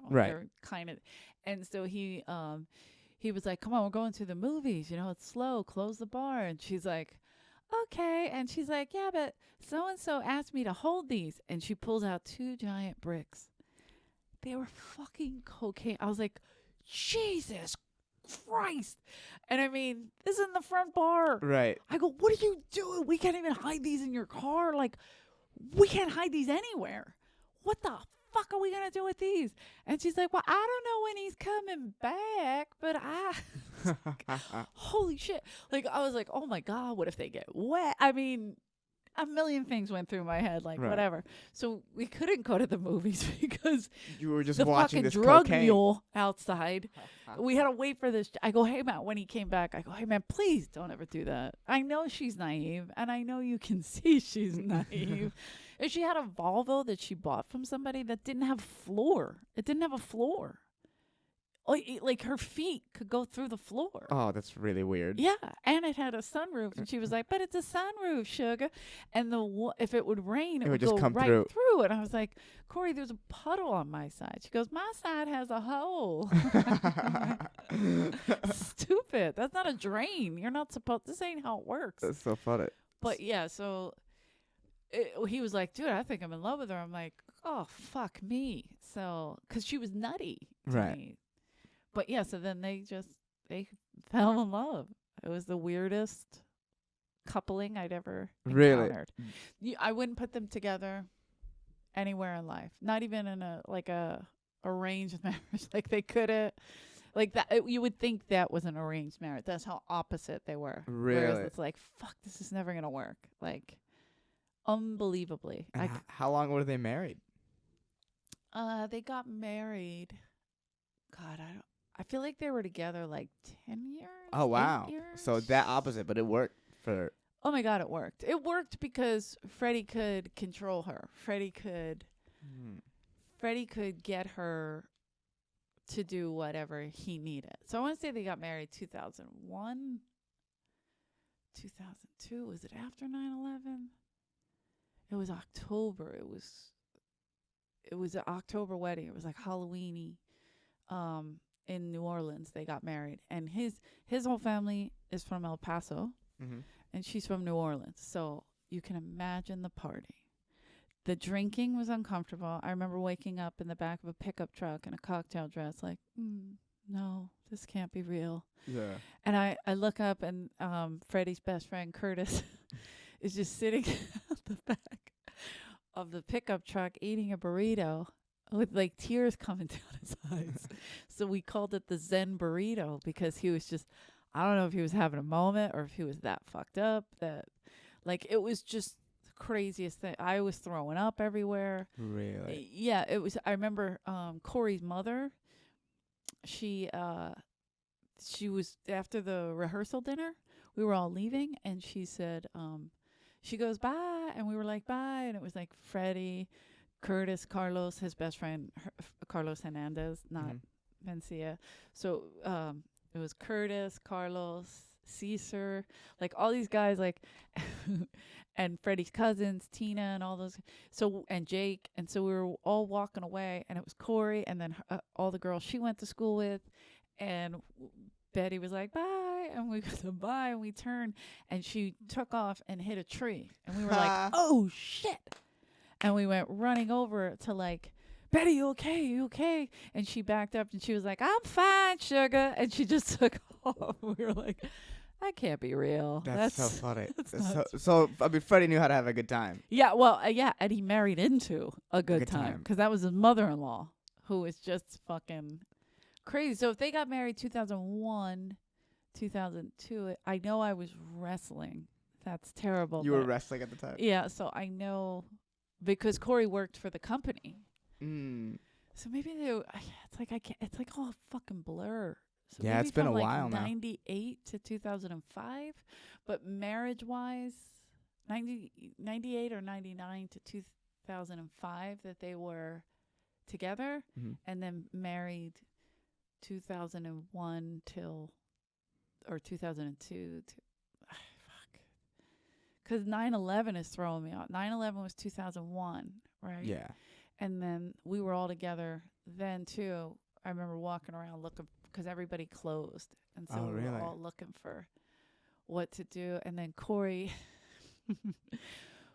Right. They're kind of, and so he was like, "Come on, we're going to the movies. It's slow. Close the bar." And she's like, "Okay." And she's like, "Yeah, but so and so asked me to hold these," and she pulls out 2 giant bricks. They were fucking cocaine. I was like, Jesus Christ. And I mean, this is in the front bar. Right. I go, what are you doing? We can't even hide these in your car. Like, we can't hide these anywhere. What the fuck are we going to do with these? And she's like, well, I don't know when he's coming back, but holy shit. Like, I was like, oh my God, what if they get wet? I mean, a million things went through my head, like, Right. whatever. So we couldn't go to the movies because You were just the watching fucking this drug cocaine. mule outside. We had to wait for this. I go, hey, Matt, when he came back, I go, hey, man, please don't ever do that. I know she's naive, and I know you can see she's naive. And she had a Volvo that she bought from somebody that didn't have floor. It didn't have a floor. Like her feet could go through the floor. Oh, that's really weird. Yeah, and it had a sunroof, and she was like, "But it's a sunroof, sugar." And if it would rain, it would just go come right through. And I was like, "Corey, there's a puddle on my side." She goes, "My side has a hole." Stupid. That's not a drain. You're not supposed. This ain't how it works. That's so funny. But yeah, so he was like, "Dude, I think I'm in love with her." I'm like, "Oh, fuck me." So, because she was nutty to Right. me. But yeah, so then they fell in love. It was the weirdest coupling I'd ever Really? encountered. I wouldn't put them together anywhere in life. Not even in a arranged marriage. Like they couldn't. Like that, you would think that was an arranged marriage. That's how opposite they were. Really? Whereas it's like, fuck, this is never gonna work. Like, unbelievably. And how long were they married? They got married. God, I feel like they were together like 10 years. Oh, wow. 8 years. So that opposite, but it worked for... Oh my God, it worked. It worked because Freddy could control her. Freddy could get her to do whatever he needed. So I want to say they got married 2001, 2002. Was it after 9/11? It was October. It was an October wedding. It was like Halloween-y. In New Orleans, they got married, and his whole family is from El Paso, and she's from New Orleans. So you can imagine the party. The drinking was uncomfortable. I remember waking up in the back of a pickup truck in a cocktail dress, like, no, this can't be real. Yeah. And I look up, and Freddie's best friend Curtis is just sitting at the back of the pickup truck eating a burrito, with like tears coming down his eyes. So we called it the Zen burrito because he was just, I don't know if he was having a moment or if he was that fucked up that, like, it was just the craziest thing. I was throwing up everywhere. Really? Yeah, it was. I remember Corey's mother, she was, after the rehearsal dinner, we were all leaving, and she said, she goes, bye, and we were like, bye, and it was like Freddie, Curtis, Carlos, his best friend, Carlos Hernandez, not Mencia. So it was Curtis, Carlos, Caesar, like all these guys, like, and Freddie's cousins, Tina, and all those. So, and Jake. And so we were all walking away, and it was Corey, and then all the girls she went to school with. And Betty was like, bye. And we said bye, and we turned, and she took off and hit a tree. And we were like, oh, shit. And we went running over to like, Betty, you okay? You okay? And she backed up and she was like, I'm fine, sugar. And she just took off. We were like, that can't be real. That's so funny. That's So, I mean, Freddie knew how to have a good time. Yeah, well, yeah. And he married into a good time because that was his mother-in-law who was just fucking crazy. So if they got married 2001, 2002, I know I was wrestling. That's terrible. You were wrestling at the time? Yeah, so I know. Because Corey worked for the company. So maybe it's like it's like all fucking blur. So yeah, it's been a while now. 98 to 2005, but marriage-wise, 98 or 99 to 2005 that they were together, and then married 2001 till, or 2002 to, fuck. Because 9/11 is throwing me off. 9/11 was 2001, right? Yeah. And then we were all together then, too. I remember walking around looking, because everybody closed. And so we were all looking for what to do. And then Corey,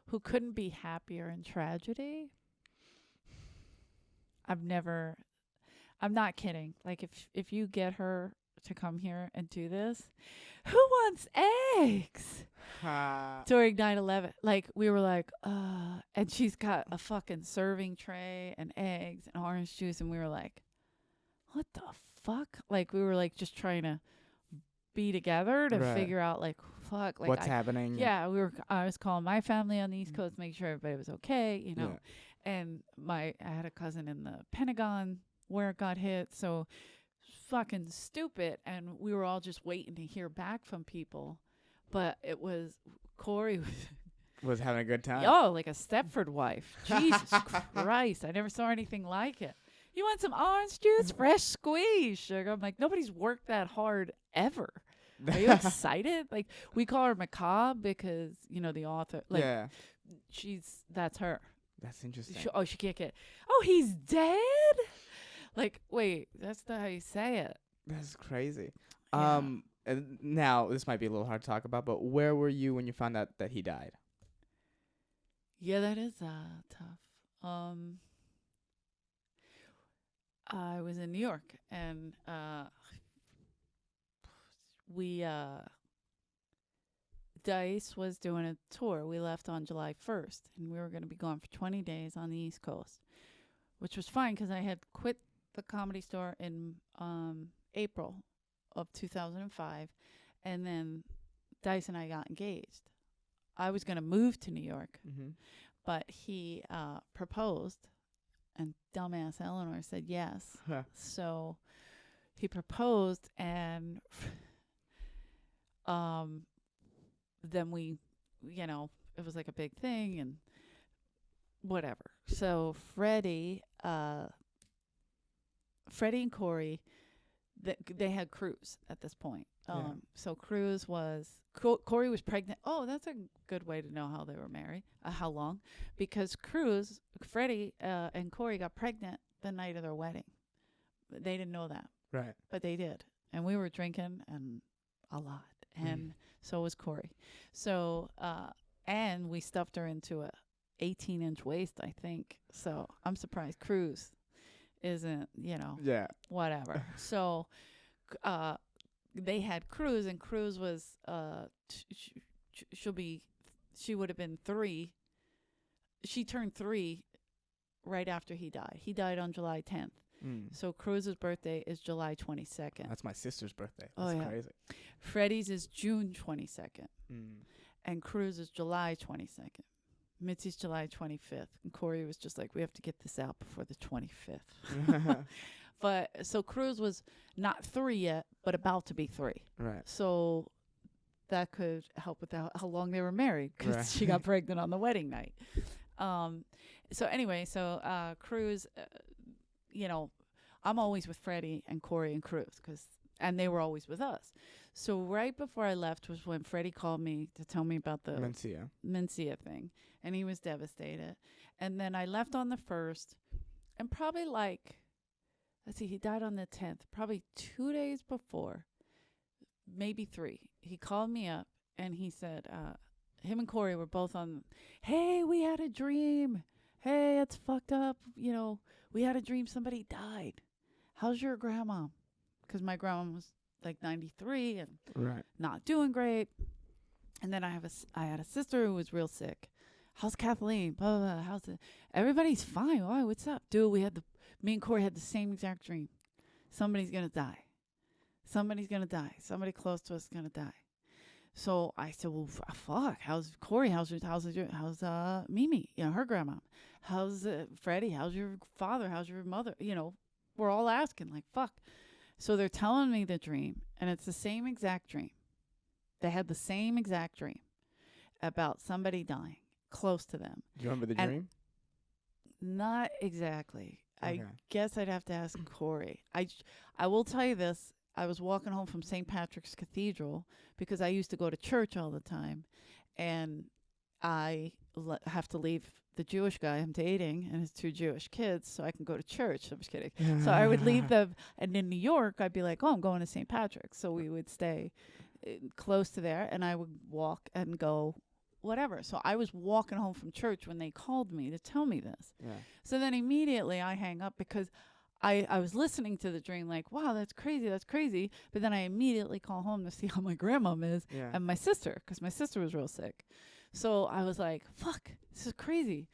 who couldn't be happier in tragedy. I'm not kidding. Like if you get her to come here and do this, who wants eggs? During 9/11, like we were like, and she's got a fucking serving tray and eggs and orange juice, and we were like, what the fuck? Like we were like just trying to be together to figure out like fuck like what's happening. Yeah, I was calling my family on the East Coast, make sure everybody was okay, you know. And I had a cousin in the Pentagon where it got hit, so fucking stupid, and we were all just waiting to hear back from people. But it was Corey was having a good time. Oh, like a Stepford wife. Jesus Christ, I never saw anything like it. You want some orange juice? Fresh squeeze, sugar. I'm like, nobody's worked that hard ever. Are you excited? Like, we call her Macabre because, you know, the author. Like, that's her. That's interesting. She can't get. Oh, he's dead? Like, wait, that's not how you say it. That's crazy. Yeah. And now, this might be a little hard to talk about, but where were you when you found out that he died? Yeah, that is tough. I was in New York, and Dice was doing a tour. We left on July 1st, and we were going to be gone for 20 days on the East Coast, which was fine because I had quit the Comedy Store in April of 2005, and then Dice and I got engaged. I was going to move to New York, but he proposed, and dumbass Eleanor said yes. So he proposed, and then we, you know, it was like a big thing and whatever. So Freddie and Corey, they had Cruz at this point. So Cruz was, Corey was pregnant. Oh, that's a good way to know how they were married, how long. Because Freddie and Corey got pregnant the night of their wedding. They didn't know that. Right. But they did. And we were drinking and a lot. And so was Corey. So, and we stuffed her into a 18-inch waist, I think. So I'm surprised Cruz isn't, you know, whatever. So, they had Cruz, and Cruz was she would have been 3. She turned 3 right after he died. He died on July 10th. So Cruz's birthday is July 22nd. That's my sister's birthday. That's crazy. Freddie's is June 22nd. And Cruz is July 22nd. Mitzi's July 25th. And Corey was just like, we have to get this out before the 25th. But so Cruz was not 3 yet, but about to be 3. Right. So that could help with how long they were married, because she got pregnant on the wedding night. So anyway, Cruz, you know, I'm always with Freddie and Corey and Cruz, and they were always with us. So right before I left was when Freddie called me to tell me about the Mencia thing, and he was devastated. And then I left on the 1st, and probably like, he died on the 10th, probably 2 days before, maybe 3. He called me up and he said, him and Corey were both on, hey, we had a dream. Hey, it's fucked up. You know, we had a dream somebody died. How's your grandma? Because my grandma was like 93 and not doing great. And then I had a sister who was real sick. How's Kathleen? Blah, blah, blah. How's it? Everybody's fine. Why? What's up? Dude, me and Corey had the same exact dream. Somebody's going to die. Somebody's going to die. Somebody close to us is going to die. So I said, well, fuck. How's Corey? How's Mimi? You know, her grandma. How's Freddie? How's your father? How's your mother? You know, we're all asking, like, fuck. So they're telling me the dream, and it's the same exact dream. They had the same exact dream about somebody dying close to them. Do you remember the dream? Not exactly. Okay. I guess I'd have to ask Corey. I will tell you this. I was walking home from St. Patrick's Cathedral because I used to go to church all the time, and I have to leave the Jewish guy I'm dating and his 2 Jewish kids so I can go to church. I'm just kidding. So I would leave them, and in New York, I'd be like, oh, I'm going to St. Patrick's. So we would stay close to there, and I would walk and go whatever. So I was walking home from church when they called me to tell me this. Yeah. So then immediately I hang up because I was listening to the dream like, wow, that's crazy. But then I immediately call home to see how my grandmom is and my sister, because my sister was real sick. So I was like, fuck, this is crazy.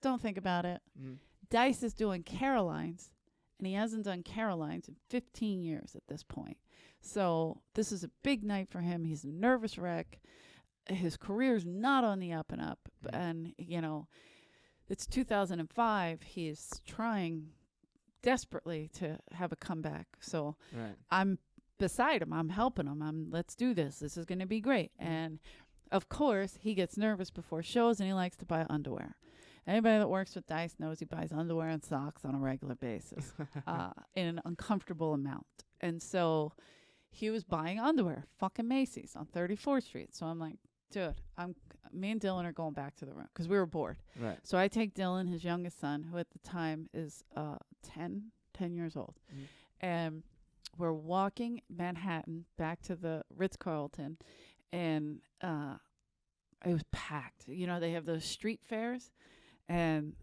Don't think about it. Dice is doing Caroline's, and he hasn't done Caroline's in 15 years at this point. So this is a big night for him. He's a nervous wreck. His career's not on the up and up. And, you know, it's 2005. He is trying desperately to have a comeback. So I'm beside him. I'm helping him. Let's do this. This is going to be great. And, of course, he gets nervous before shows, and he likes to buy underwear. Anybody that works with Dice knows he buys underwear and socks on a regular basis in an uncomfortable amount. And so he was buying underwear, fucking Macy's on 34th Street. So I'm like, dude, me and Dylan are going back to the room because we were bored. Right. So I take Dylan, his youngest son, who at the time is 10 years old. And we're walking Manhattan back to the Ritz-Carlton. And it was packed. You know, they have those street fairs. And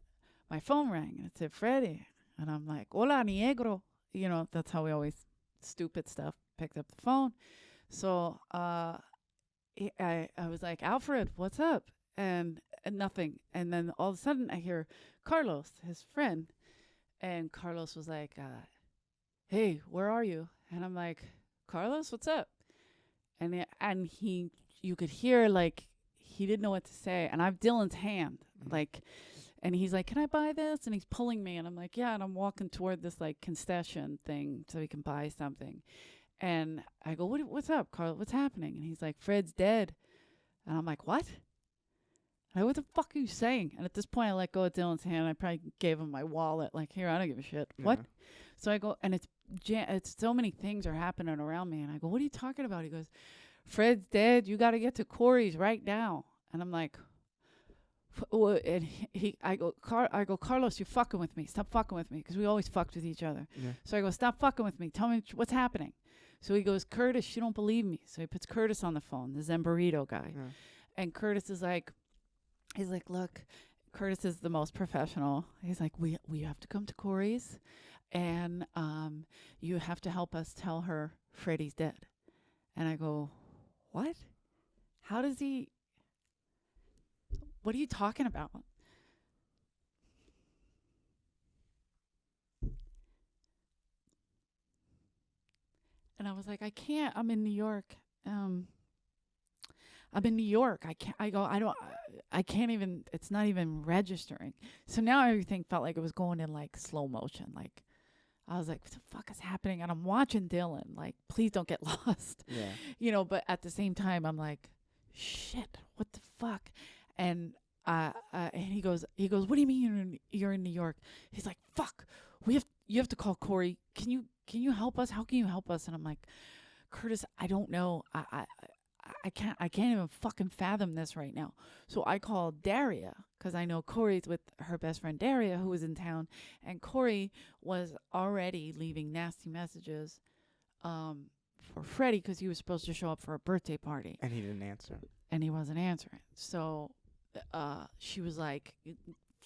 my phone rang, and it said, Freddy. And I'm like, hola, negro. You know, that's how we always, stupid stuff, picked up the phone. So I was like, Alfred, what's up? And nothing. And then all of a sudden I hear Carlos, his friend. And Carlos was like, hey, where are you? And I'm like, Carlos, what's up? And you could hear, like, he didn't know what to say. And I have Dylan's hand, like, and he's like, can I buy this? And he's pulling me. And I'm like, yeah. And I'm walking toward this, like, concession thing so he can buy something. And I go, what's up, Carl? What's happening? And he's like, Fred's dead. And I'm like, what? And I go, what the fuck are you saying? And at this point, I let go of Dylan's hand. I probably gave him my wallet. Like, here, I don't give a shit. Yeah. What? So I go, and it's so many things are happening around me. And I go, what are you talking about? He goes, Fred's dead. You got to get to Corey's right now. And I'm like, and I go, Carlos, you're fucking with me. Stop fucking with me. Because we always fucked with each other. Yeah. So I go, stop fucking with me. Tell me what's happening. So he goes, Curtis, you don't believe me. So he puts Curtis on the phone, the Zamburrito guy. Yeah. And Curtis is like, he's like, look, Curtis is the most professional. He's like, we have to come to Corey's. And you have to help us tell her Freddy's dead. And I go, what? How does he... What are you talking about? And I was like, I can't. I'm in New York. I'm in New York. I can't. I can't even. It's not even registering. So now everything felt like it was going in like slow motion. Like I was like, what the fuck is happening? And I'm watching Dylan. Like, please don't get lost. Yeah. You know. But at the same time, I'm like, shit. What the fuck? And he goes, what do you mean you're in New York? He's like, fuck, you have to call Corey. Can you help us? How can you help us? And I'm like, Curtis, I don't know. I can't even fucking fathom this right now. So I called Daria because I know Corey's with her best friend Daria, who was in town, and Corey was already leaving nasty messages for Freddy because he was supposed to show up for a birthday party. And he didn't answer. And he wasn't answering. So she was like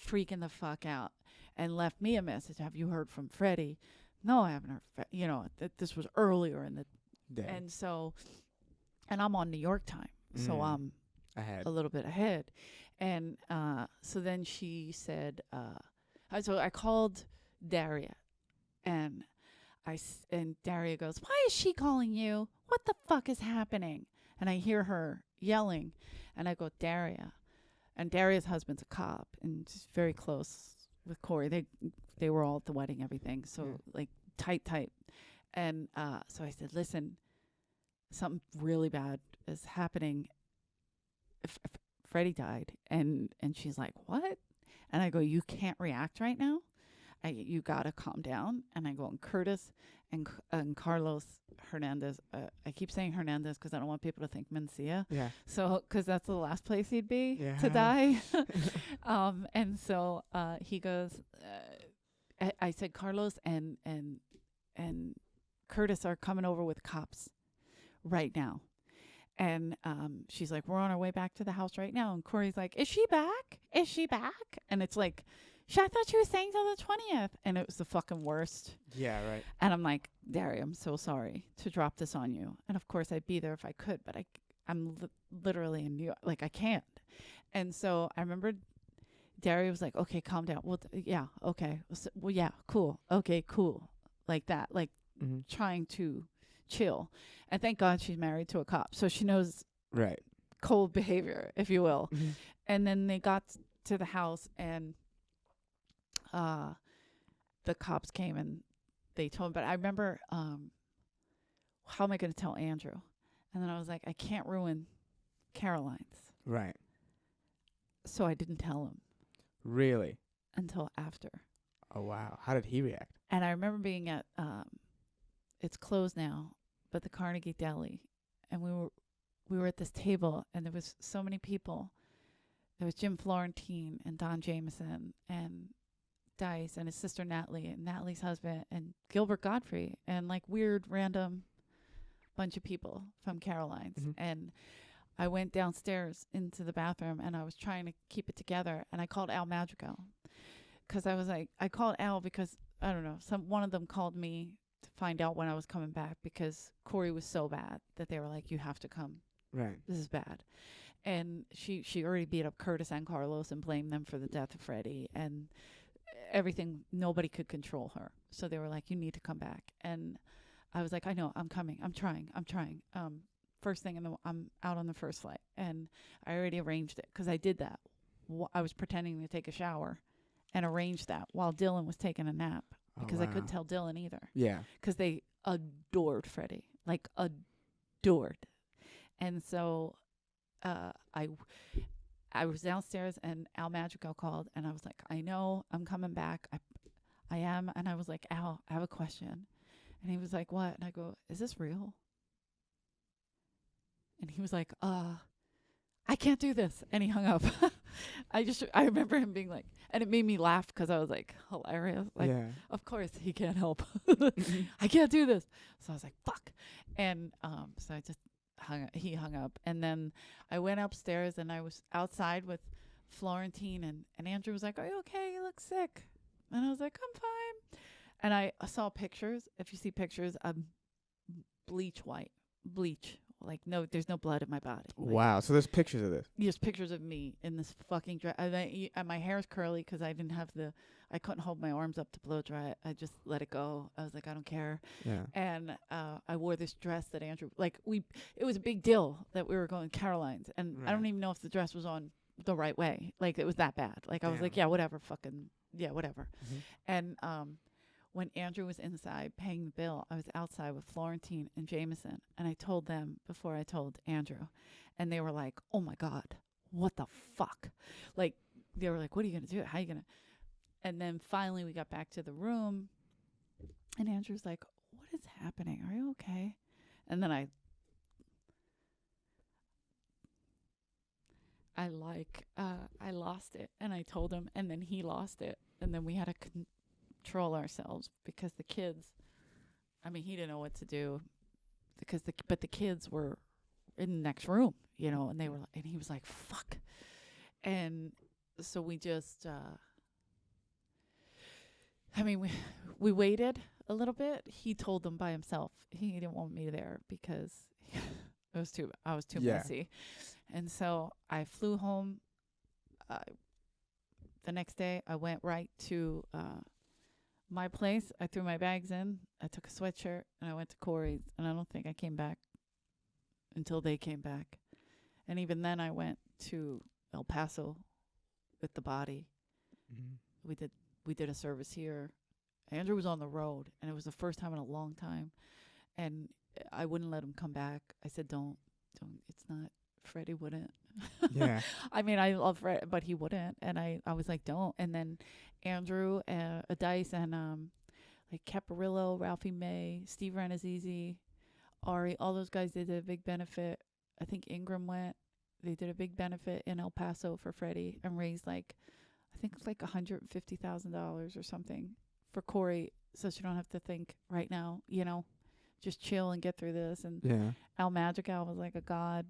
freaking the fuck out and left me a message. Have you heard from Freddy? No, I haven't heard. You know, this was earlier in the day. And so, and I'm on New York time. So I'm ahead. A little bit ahead. And so then she said, so I called Daria and Daria goes, why is she calling you? What the fuck is happening? And I hear her yelling and I go, Daria. And Daria's husband's a cop and she's very close with Corey. They were all at the wedding, everything. So like tight. And so I said, listen, something really bad is happening. If Freddy died. And she's like, what? And I go, you can't react right now. You got to calm down. And I go, and Curtis and Carlos Hernandez. I keep saying Hernandez because I don't want people to think Mencia. Yeah. So, because that's the last place he'd be to die. And so he goes, I said, Carlos and Curtis are coming over with cops right now. And she's like, we're on our way back to the house right now. And Corey's like, is she back? Is she back? And it's like, I thought she was staying till the 20th. And it was the fucking worst. Yeah, right. And I'm like, Derry, I'm so sorry to drop this on you. And of course, I'd be there if I could, but I'm literally in New York. Like, I can't. And so I remember Derry was like, okay, calm down. Well, yeah, okay. Well, yeah, cool. Okay, cool. Like that. Like, trying to chill. And thank God she's married to a cop. So she knows cold behavior, if you will. And then they got to the house, and the cops came and they told him. But I remember, how am I going to tell Andrew? And then I was like, I can't ruin Caroline's. Right. So I didn't tell him. Really? Until after. Oh, wow. How did he react? And I remember being at, it's closed now, but the Carnegie Deli. And we were at this table, and there was so many people. There was Jim Florentine and Don Jameson and Dice and his sister Natalie and Natalie's husband and Gilbert Godfrey and like weird random bunch of people from Caroline's. And I went downstairs into the bathroom, and I was trying to keep it together, and I called Al Madrigal because I was like, I called Al because I don't know, one of them called me to find out when I was coming back because Corey was so bad that they were like, you have to come. Right. This is bad. And she already beat up Curtis and Carlos and blamed them for the death of Freddie and everything. Nobody could control her. So they were like, you need to come back. And I was like, I know, I'm coming. I'm trying. First thing I'm out on the first flight. And I already arranged it because I did that. I was pretending to take a shower and arranged that while Dylan was taking a nap because I couldn't tell Dylan either. Yeah. Because they adored Freddie. Like, adored. And so I was downstairs, and Al Madrigal called, and I was like, I know, I'm coming back. I am. And I was like, Al, I have a question. And he was like, what? And I go, is this real? And he was like, I can't do this. And he hung up. I remember him being like, and it made me laugh because I was like, hilarious. Like, of course he can't help. I can't do this. So I was like, fuck. And so I just he hung up. And then I went upstairs, and I was outside with Florentine, and Andrew was like, are you okay? You look sick. And I was like, I'm fine. And I saw pictures. If you see pictures, I'm bleach. Like, no, there's no blood in my body. Like, wow. So there's pictures of this. There's pictures of me in this fucking dress. And my hair is curly because I didn't have I couldn't hold my arms up to blow dry it. I just let it go. I was like, I don't care. Yeah. And I wore this dress that Andrew, it was a big deal that we were going to Caroline's. And I don't even know if the dress was on the right way. Like, it was that bad. Like, I was like, yeah, whatever, whatever. And when Andrew was inside paying the bill, I was outside with Florentine and Jameson, and I told them before I told Andrew, and they were like, oh my God, what the fuck? Like, they were like, what are you going to do? How are you going to? And then finally we got back to the room, and Andrew's like, what is happening? Are you okay? And then I lost it, and I told him, and then he lost it, and then we had to control ourselves because the kids, I mean, he didn't know what to do because but the kids were in the next room, and they were, and he was like, fuck. And so we just, we waited a little bit. He told them by himself. He didn't want me there because I was too messy. And so I flew home. The next day I went right to, my place. I threw my bags in. I took a sweatshirt, and I went to Corey's, and I don't think I came back until they came back. And even then I went to El Paso with the body. We did a service here. Andrew was on the road, and it was the first time in a long time. And I wouldn't let him come back. I said, don't. It's not. Freddie wouldn't. Yeah. I mean, I love Fred, but he wouldn't. And I was like, don't. And then Andrew, Dice, and like Caparillo, Ralphie May, Steve Ranazizi, Ari, all those guys, they did a big benefit. I think Ingram went. They did a big benefit in El Paso for Freddie and raised I think it's like $150,000 or something for Corey, so she don't have to think right now, just chill and get through this. And Yeah. Al Magic Al was like a god.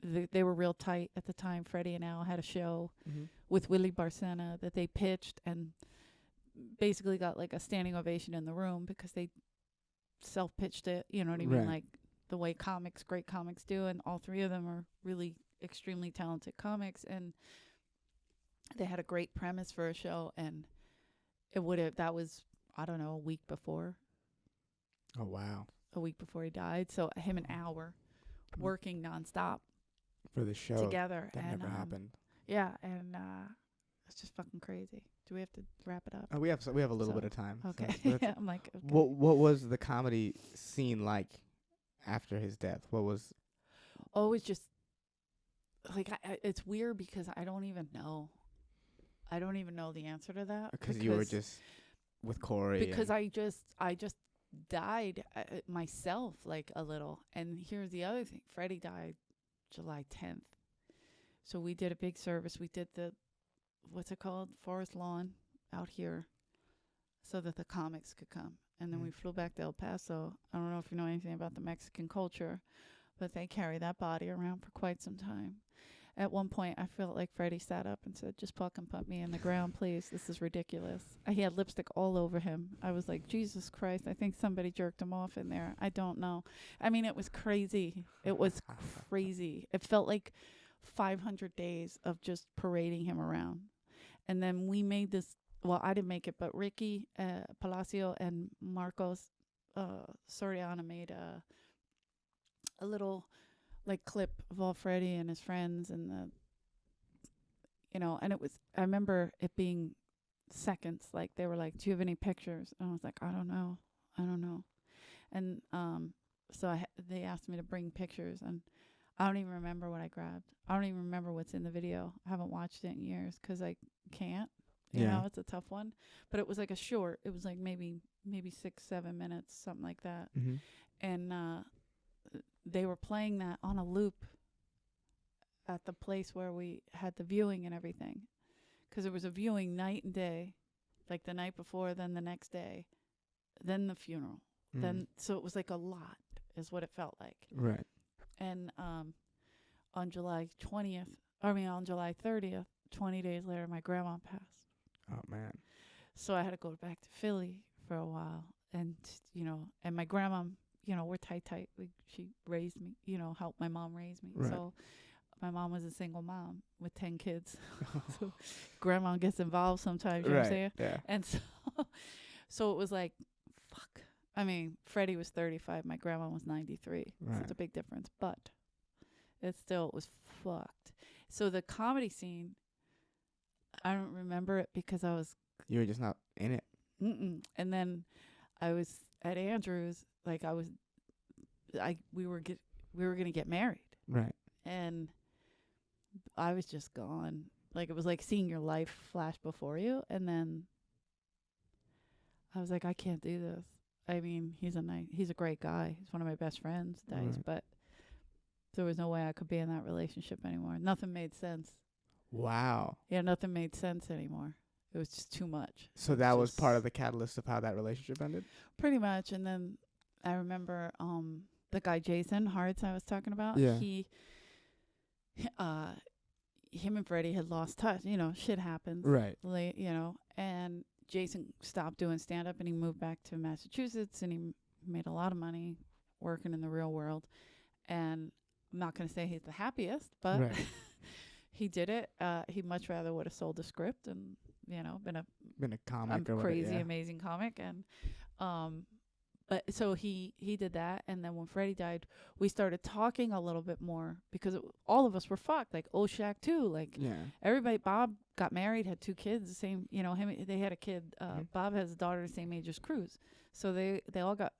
They were real tight at the time. Freddie and Al had a show with Willie Barcena that they pitched and basically got like a standing ovation in the room because they self-pitched it. You know what I mean? Right. Like the way great comics do. And all three of them are really extremely talented comics. And they had a great premise for a show. And that was, I don't know, a week before. Oh, wow. A week before he died. So him and Al were working nonstop for the show together. That and, never happened. Yeah, and it's just fucking crazy. Do we have to wrap it up? Oh, we have a little bit of time. Okay. So Yeah, I'm like, okay. What was the comedy scene like after his death? What was? Oh, it's just like it's weird because I don't even know. I don't even know the answer to that. Because you were just with Corey. Because I just died myself like a little. And here's the other thing. Freddie died July 10th. So we did a big service. We did the, what's it called? Forest Lawn out here so that the comics could come. And then we flew back to El Paso. I don't know if you know anything about the Mexican culture, but they carry that body around for quite some time. At one point, I felt like Freddie sat up and said, just fucking put me in the ground, please. This is ridiculous. He had lipstick all over him. I was like, Jesus Christ, I think somebody jerked him off in there. I don't know. I mean, it was crazy. It was crazy. It felt like 500 days of just parading him around. And then we made this, well, I didn't make it, but Ricky Palacio and Marcos Soriano made a little like clip of all Freddie and his friends and and it was, I remember it being seconds. Like they were like, do you have any pictures? And I was like, I don't know. And so they asked me to bring pictures, and I don't even remember what I grabbed. I don't even remember what's in the video. I haven't watched it in years because I can't. You know, it's a tough one. But it was like a short. It was like maybe 6-7 minutes, something like that. Mm-hmm. And they were playing that on a loop at the place where we had the viewing and everything. Because there was a viewing night and day, like the night before, then the next day, then the funeral. Then so it was like a lot is what it felt like. Right. And on July 30th, 20 days later, my grandma passed. Oh, man. So I had to go back to Philly for a while. And, and my grandma, we're tight. She raised me, helped my mom raise me. Right. So my mom was a single mom with 10 kids. So grandma gets involved sometimes, you know what I'm saying? Yeah. And so it was like, fuck. I mean, Freddie was 35. My grandma was 93. Right. So it's a big difference. But it was fucked. So the comedy scene, I don't remember it because you were just not in it. And then I was at Andrew's, like we were going to get married. Right. And I was just gone. Like it was like seeing your life flash before you. And then I was like, I can't do this. I mean, he's a great guy. He's one of my best friends, but there was no way I could be in that relationship anymore. Nothing made sense. Wow. Yeah, nothing made sense anymore. It was just too much. So that was part of the catalyst of how that relationship ended? Pretty much. And then I remember the guy Jason Hartz I was talking about. Yeah. Him and Freddie had lost touch. Shit happens. Right. And Jason stopped doing stand-up and he moved back to Massachusetts and he made a lot of money working in the real world. And I'm not going to say he's the happiest, but right. He did it. He much rather would have sold a script and, been a comic or crazy, amazing comic. And, but so he did that. And then when Freddie died, we started talking a little bit more because all of us were fucked. Like Oshak too. Like everybody, Bob got married, had 2 kids, the same, they had a kid. Bob has a daughter the same age as Cruz. So they all got,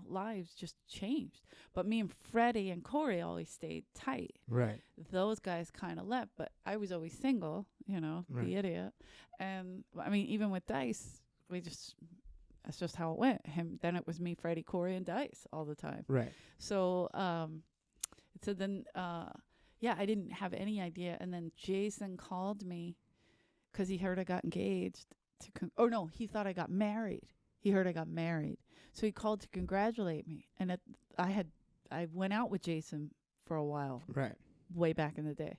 lives just changed. But me and Freddie and Corey always stayed tight. Right. Those guys kind of left, but I was always single, the idiot. And I mean, even with Dice, that's just how it went. Then it was me, Freddie, Corey, and Dice all the time. Right. So, then, I didn't have any idea. And then Jason called me because he heard I got engaged. He thought I got married. He heard I got married. So he called to congratulate me. And I went out with Jason for a while, Right. way back in the day.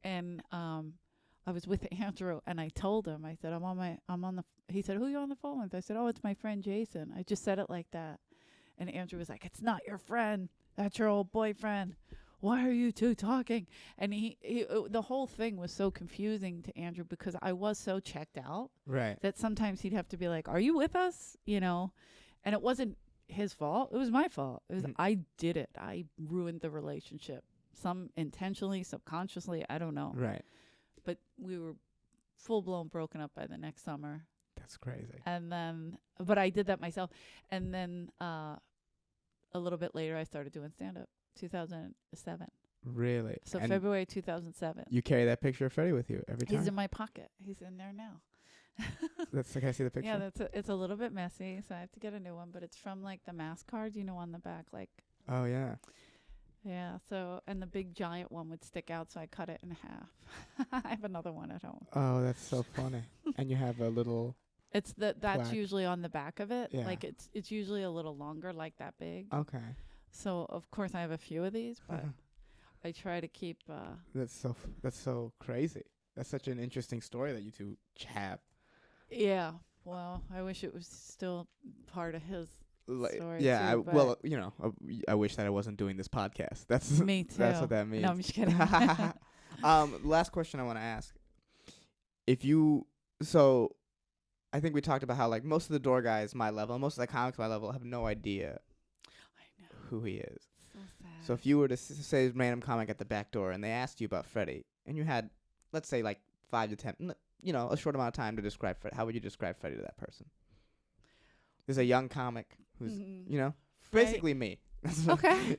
And I was with Andrew, and I told him, I said, he said, who are you on the phone with? I said, oh, it's my friend Jason. I just said it like that. And Andrew was like, it's not your friend. That's your old boyfriend. Why are you two talking? And the whole thing was so confusing to Andrew because I was so checked out Right. that sometimes he'd have to be like, are you with us? You know, and it wasn't his fault. It was my fault. It was, I did it. I ruined the relationship. Some intentionally, subconsciously, I don't know. Right. But we were full blown broken up by the next summer. That's crazy. And then, but I did that myself. And then a little bit later, I started doing stand up. 2007. Really? So And February 2007. you carry that picture of Freddy with you every time? He's in my pocket. He's in there now. That's can I see the picture? Yeah, it's a little bit messy, so I have to get a new one. But it's from like the mask card, on the back, like. Oh yeah. Yeah. So and the big giant one would stick out, so I cut it in half. I have another one at home. Oh, that's so funny. And you have a little. That's plaque. usually on the back of it. Yeah. Like it's usually a little longer, like that big. Okay. So of course I have a few of these, but I try to keep. That's so crazy. That's such an interesting story that you two have. Yeah. Well, I wish it was still part of his story. Yeah. Too, I wish that I wasn't doing this podcast. That's me too. That's what that means. No, I'm just kidding. Last question I want to ask. I think we talked about how like most of the door guys my level, most of the comics my level have no idea who he is. So sad. So if you were to say a random comic at the back door and they asked you about Freddy and you had, let's say like 5 to 10, a short amount of time to describe Freddy, how would you describe Freddy to that person? There's a young comic who's, basically me. Okay.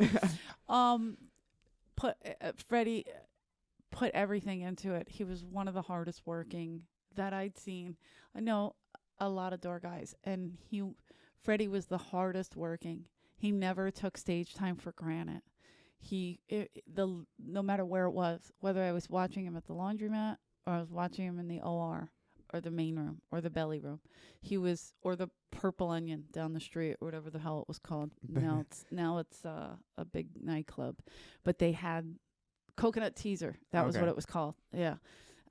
Freddy put everything into it. He was one of the hardest working that I'd seen. I know a lot of door guys, and Freddy was the hardest working. He never took stage time for granted. No matter where it was, whether I was watching him at the laundromat or I was watching him in the OR or the main room or the belly room, or the Purple Onion down the street or whatever the hell it was called. Now it's a big nightclub, but they had Coconut Teaser. That was what it was called. Yeah.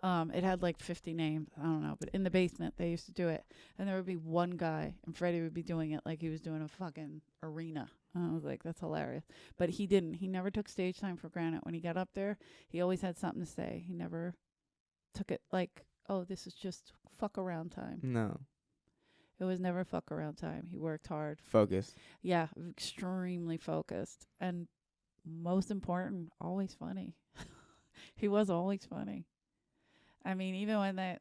It had like 50 names. I don't know. But in the basement, they used to do it. And there would be one guy, and Freddie would be doing it like he was doing a fucking arena. And I was like, that's hilarious. But he didn't. He never took stage time for granted. When he got up there, he always had something to say. He never took it like, oh, this is just fuck around time. No. It was never fuck around time. He worked hard. Focused. Yeah, extremely focused. And most important, always funny. He was always funny. I mean, even when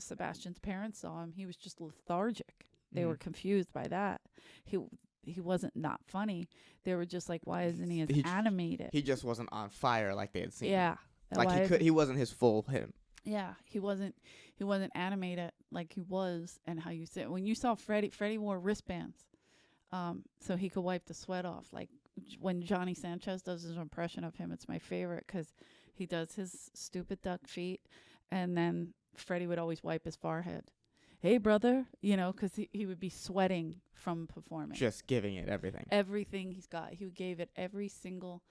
Sebastian's parents saw him, he was just lethargic. They were confused by that. He wasn't not funny. They were just like, why isn't he as animated? He just wasn't on fire like they had seen. Yeah. Like he wasn't his full him. Yeah, he wasn't animated like he was, and how you said when you saw Freddie wore wristbands, so he could wipe the sweat off. Like when Johnny Sanchez does his impression of him, it's my favorite because he does his stupid duck feet, and then Freddie would always wipe his forehead. Hey, brother, because he would be sweating from performing. Just giving it everything. Everything he's got. He gave it every single.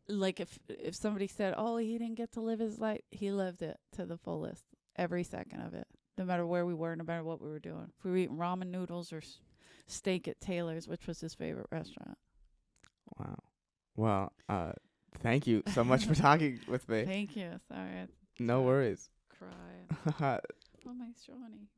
Like if somebody said, oh, he didn't get to live his life, he lived it to the fullest, every second of it, no matter where we were, no matter what we were doing. If we were eating ramen noodles or steak at Taylor's, which was his favorite restaurant. Wow. Well, thank you so much for talking with me. Thank you. Sorry. No worries. Cried. Oh, my Shawnee.